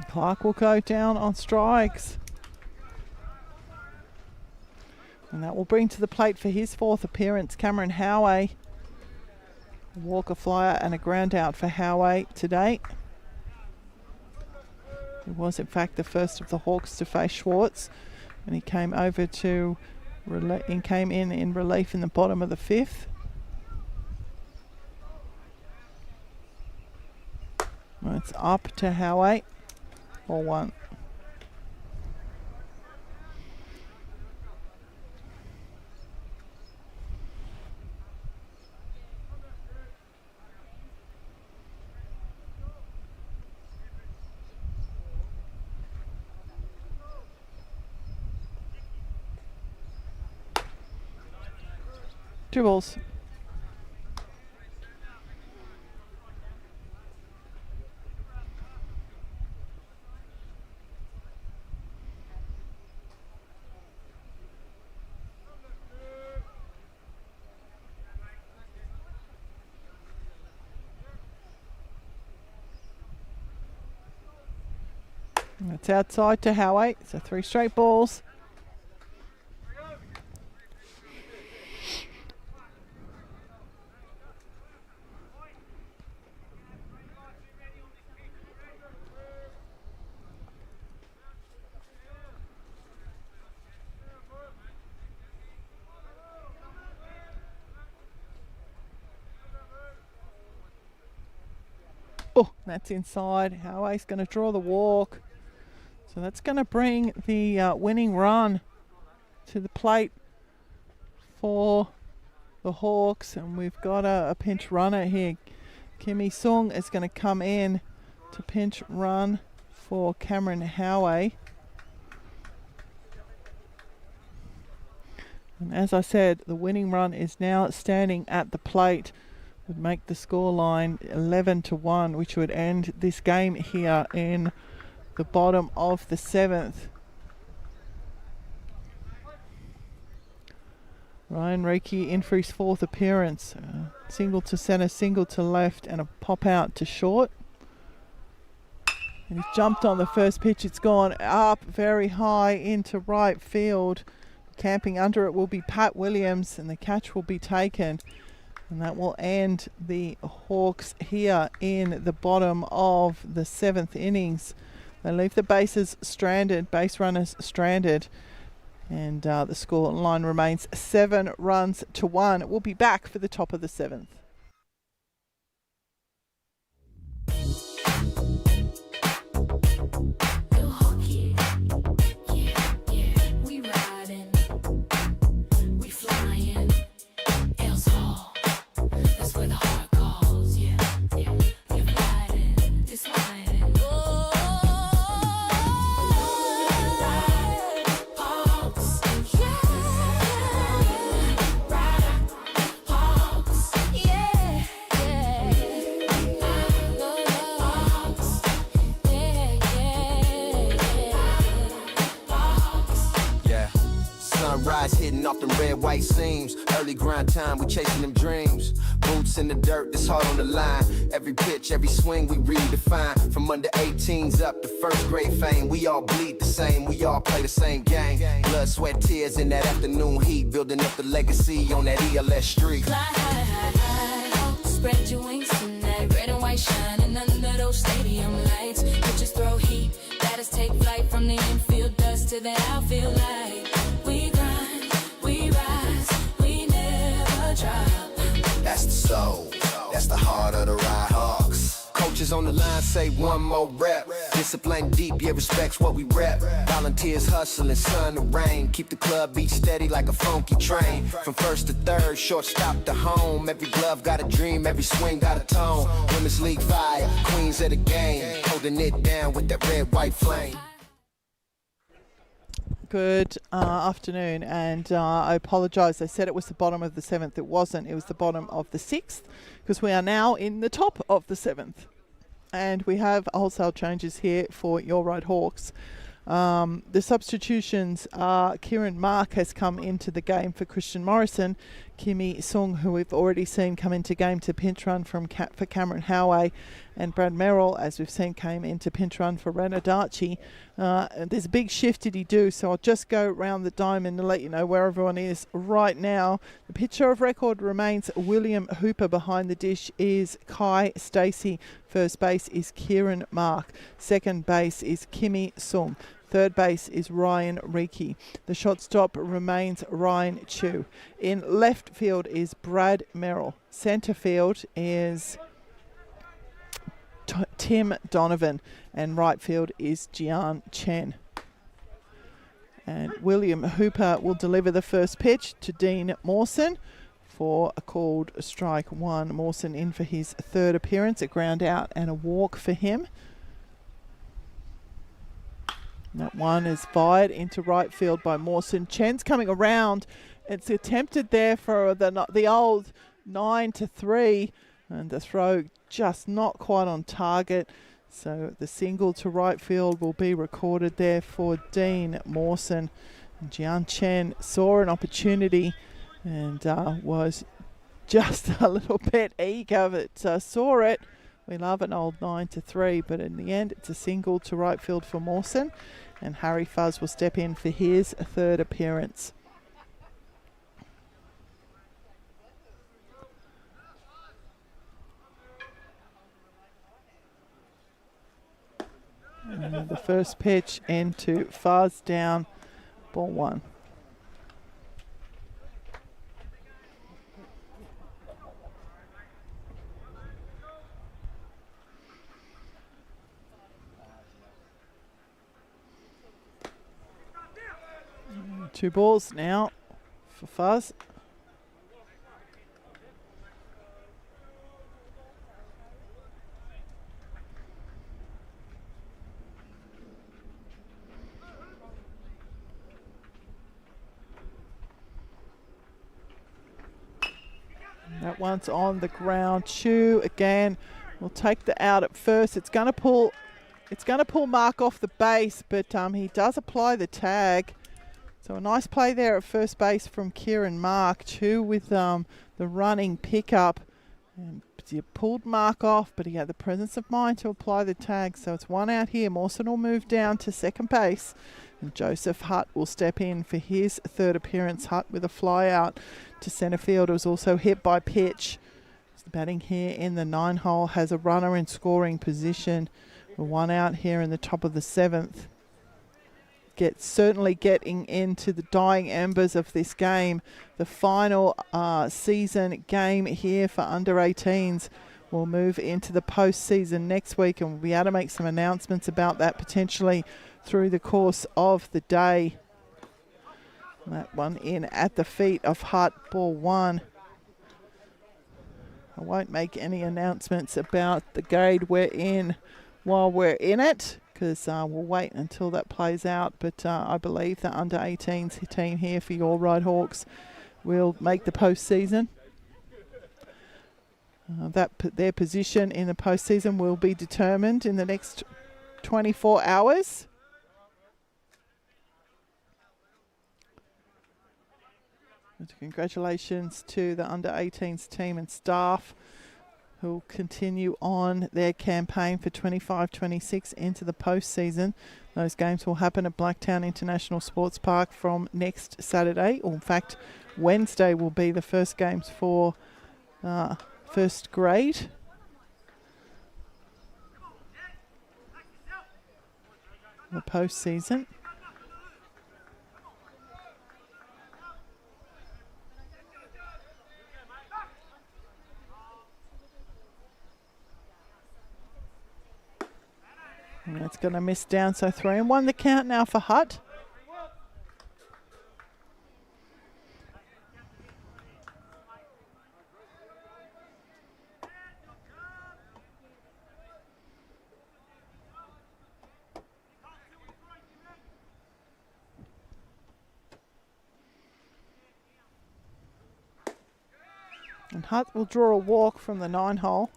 Clark will go down on strikes. And that will bring to the plate for his 4th appearance Cameron Howey. A walker flyer and a ground out for Howey today. He was in fact the first of the Hawks to face Schwartz, and he came over to came in relief in the bottom of the 5th. Well, it's up to Howey. Ball 1. Two balls. That's outside to Howey. So 3 straight balls. Oh, that's inside. Howey's going to draw the walk. So that's going to bring the winning run to the plate for the Hawks. And we've got a pinch runner here. Kimmy Sung is going to come in to pinch run for Cameron Howey. And as I said, the winning run is now standing at the plate. Would make the scoreline 11-1, which would end this game here in the bottom of the 7th. Ryan Reiki in for his 4th appearance. Single to centre, single to left, and a pop out to short. And he's jumped on the first pitch. It's gone up very high into right field. Camping under it will be Pat Williams, and the catch will be taken. And that will end the Hawks here in the bottom of the 7th innings. They leave the bases stranded, base runners stranded, and the score line remains 7-1. We'll be back for the top of the 7th. Sunrise hitting off them red, white seams. Early grind time, we chasing them dreams. Boots in the dirt, this hard on the line. Every pitch, every swing, we redefine. From under 18s up to first grade fame. We all bleed the same, we all play the same game. Blood, sweat, tears in that afternoon heat, building up the legacy on that ELS street. Fly high, high, high. Spread your wings tonight. Red and white shining under those stadium lights. Pitchers throw heat. Batters take flight from the infield dust to the outfield light. We grind, we rise, we never drop. That's the soul, that's the heart of the Ryde Hawks. Coaches on the line say one more rep. Discipline deep, yeah, respects what we rep. Volunteers hustling, sun to rain. Keep the club beat steady like a funky train. From first to third, shortstop to home. Every glove got a dream, every swing got a tone. Women's League fire, queens of the game. Holding it down with that red, white flame. Good afternoon, and I apologise. I said it was the bottom of the 7th. It wasn't. It was the bottom of the 6th, because we are now in the top of the 7th. And we have wholesale changes here for your Ryde Hawks. The substitutions are Kieran Mark has come into the game for Christian Morrison. Kimi Sung, who we've already seen come into game to pinch run for Cameron Howey, and Brad Merrill, as we've seen, came into pinch run for Ranadachi. There's a big shift did he do, so I'll just go round the diamond and let you know where everyone is right now. The pitcher of record remains William Hooper. Behind the dish is Kai Stacey. First base is Kieran Mark. Second base is Kimi Sung. Third base is Ryan Reiki. The shortstop remains Ryan Chu. In left field is Brad Merrill. Centre field is Tim Donovan. And right field is Jian Chen. And William Hooper will deliver the first pitch to Dean Mawson for a called strike one. Mawson in for his third appearance, a ground out and a walk for him. That one is fired into right field by Mawson. Chen's coming around. It's attempted there for the old 9-3, and the throw just not quite on target. So the single to right field will be recorded there for Dean Mawson. And Jian Chen saw an opportunity and was just a little bit eager, but saw it. We love an old 9-3, but in the end, it's a single to right field for Mawson, and Harry Fuzz will step in for his third appearance. And the first pitch into Fuzz, down, ball one. Two balls now for Fuzz. That one's on the ground. Chu again will take the out at first. It's going to pull Mark off the base, but he does apply the tag. So a nice play there at first base from Kieran Mark. Chu with the running pickup. And he pulled Mark off, but he had the presence of mind to apply the tag. So it's one out here. Mawson will move down to second base. And Joseph Hutt will step in for his third appearance. Hutt with a fly out to centre field. It was also hit by pitch. The batting here in the 9-hole has a runner in scoring position. One out here in the top of the 7th. Certainly getting into the dying embers of this game. The final season game here for under 18s will move into the postseason next week, and we'll be able to make some announcements about that potentially through the course of the day. That one in at the feet of Hutt, ball one. I won't make any announcements about the grade we're in while we're in it, because we'll wait until that plays out. But I believe the under 18s team here for your Ryde Hawks will make the postseason. Their position in the postseason will be determined in the next 24 hours. And congratulations to the under 18s team and staff who'll continue on their campaign for 25-26 into the postseason. Those games will happen at Blacktown International Sports Park from next Saturday, or in fact Wednesday will be the first games for first grade. The postseason. And that's going to miss down, so 3-1 the count now for Hutt. And Hutt will draw a walk from the 9-hole.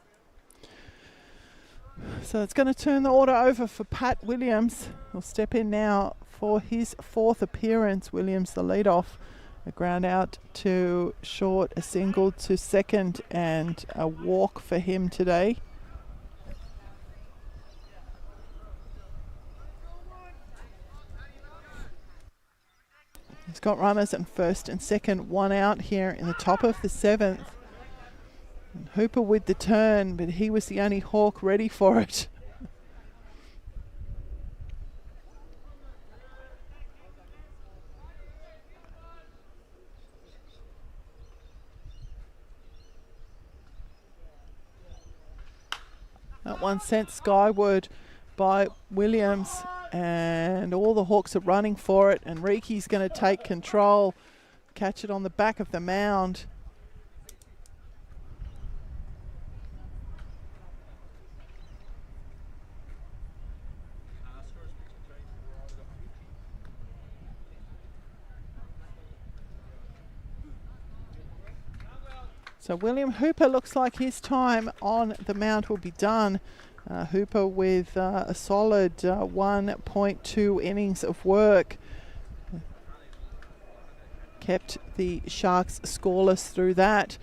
So it's going to turn the order over for Pat Williams. He'll step in now for his 4th appearance. Williams, the leadoff. A ground out to short, a single to second, and a walk for him today. He's got runners in first and second, 1 out here in the top of the 7th. And Hooper with the turn, but he was the only hawk ready for it. That one sent skyward by Williams, and all the hawks are running for it, and Riki's going to take control, catch it on the back of the mound. So William Hooper looks like his time on the mound will be done. Hooper with a solid 1.2 innings of work. Kept the Sharks scoreless through that.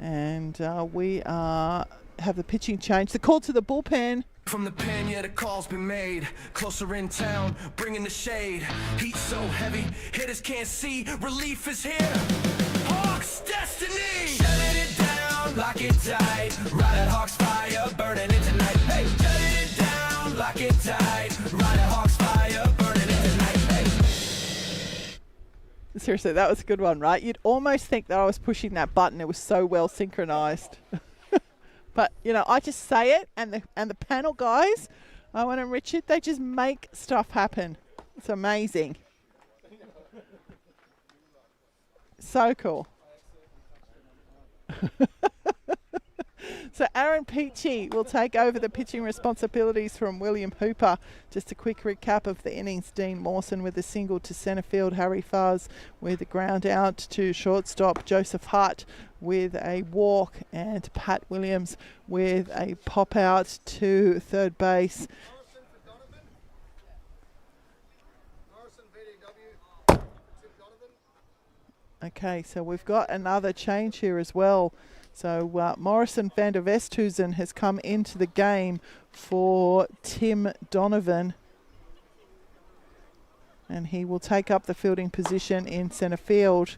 And we have the pitching change. The call to the bullpen. From the pen, yeah, the call's been made. Closer in town, bringing the shade. Heat so heavy, hitters can't see. Relief is here. Hawks destiny. Shutting it down, lock it tight. Ride Hawks fire, burning it tonight. Hey, shutting it down, lock it tight. Ride Hawks fire, burning it tonight. Hey. Seriously, that was a good one, right? You'd almost think that I was pushing that button. It was so well synchronized. But, you know, I just say it, and the panel guys, Owen and Richard, they just make stuff happen. It's amazing. So cool. So Aaron Peachy will take over the pitching responsibilities from William Hooper. Just a quick recap of the innings. Dean Mawson with a single to centre field. Harry Fuzz with a ground out to shortstop. Joseph Hutt with a walk, and Pat Williams with a pop out to third base. Okay, so we've got another change here as well. So Morrison van der Westhuizen has come into the game for Tim Donovan, and he will take up the fielding position in centre field.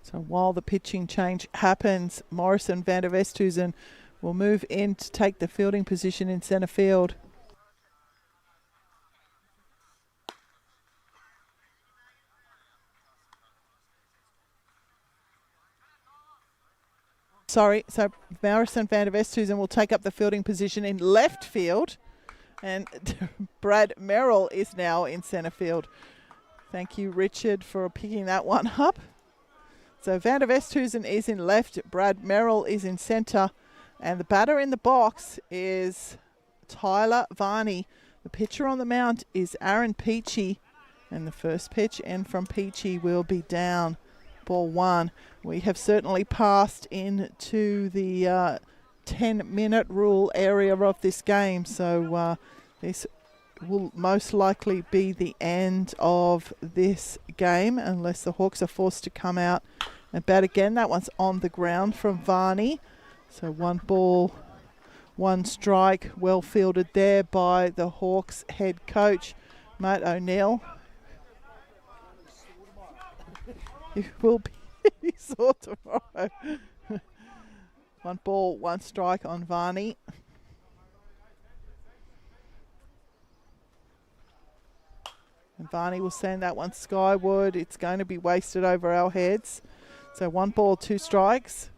So while the pitching change happens, Morrison van der Westhuizen will move in to take the fielding position in centre field. Sorry, so Morrison van der Westhuizen will take up the fielding position in left field, and Brad Merrill is now in centre field. Thank you, Richard, for picking that one up. So van der Westhuizen is in left, Brad Merrill is in centre, and the batter in the box is Tyler Varney. The pitcher on the mound is Aaron Peachy, and the first pitch in from Peachy will be down. Ball 1. We have certainly passed into the 10-minute rule area of this game, so this will most likely be the end of this game unless the Hawks are forced to come out and bat again. That one's on the ground from Varney. So 1 ball, 1 strike, well fielded there by the Hawks head coach, Matt O'Neill. He will be sore tomorrow. 1 ball, 1 strike on Varney. And Varney will send that one skyward. It's going to be wasted over our heads. So 1 ball, 2 strikes.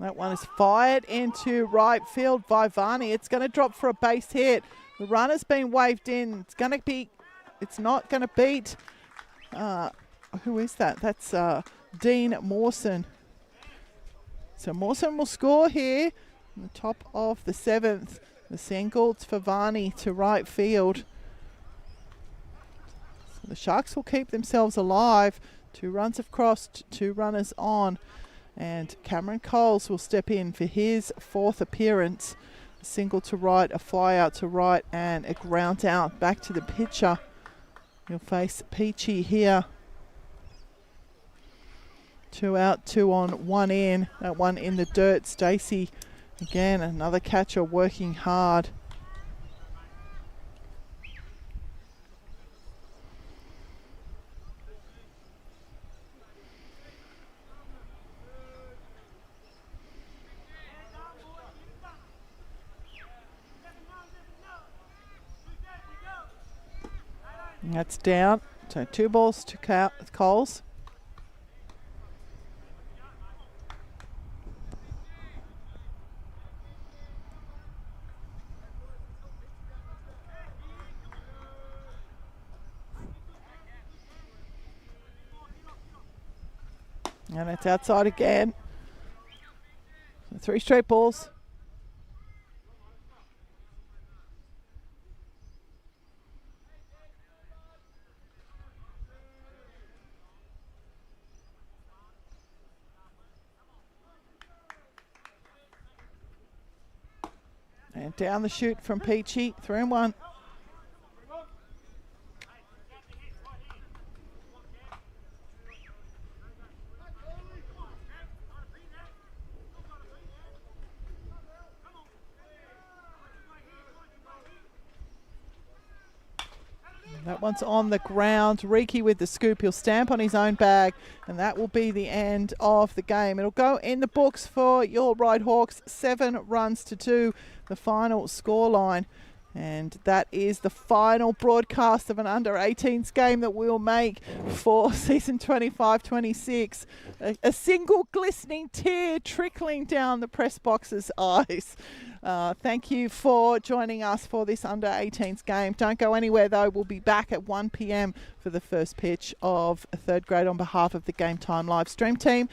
That one is fired into right field by Varney. It's going to drop for a base hit. The runner's been waved in. It's not going to beat, who is that? That's Dean Mawson. So Mawson will score here on the top of the 7th. The singles for Varney to right field. So the Sharks will keep themselves alive. 2 runs have crossed, 2 runners on. And Cameron Coles will step in for his 4th appearance. A single to right, a fly out to right, and a ground out back to the pitcher. You'll face Peachy here. 2 out, 2 on, 1 in. That one in the dirt. Stacey, again, another catcher working hard. And that's down. So 2 balls to Coles. And it's outside again. So 3 straight balls. And down the chute from Peachy, 3-1. That one's on the ground. Reiki with the scoop. He'll stamp on his own bag, and that will be the end of the game. It'll go in the books for your Ryde Hawks, 7 runs to 2, the final scoreline. And that is the final broadcast of an under-18s game that we'll make for season 25-26. A single glistening tear trickling down the press box's eyes. Thank you for joining us for this under-18s game. Don't go anywhere, though. We'll be back at 1 p.m. for the first pitch of 3rd grade on behalf of the Game Time live stream team.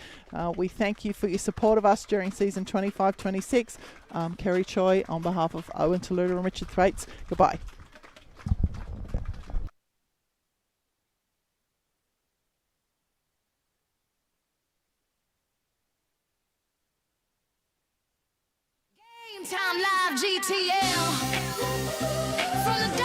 We thank you for your support of us during season 25-26. Kerry Choi on behalf of Owen Taluta and Richard Thwaites. Goodbye. Game Time Live GTL from the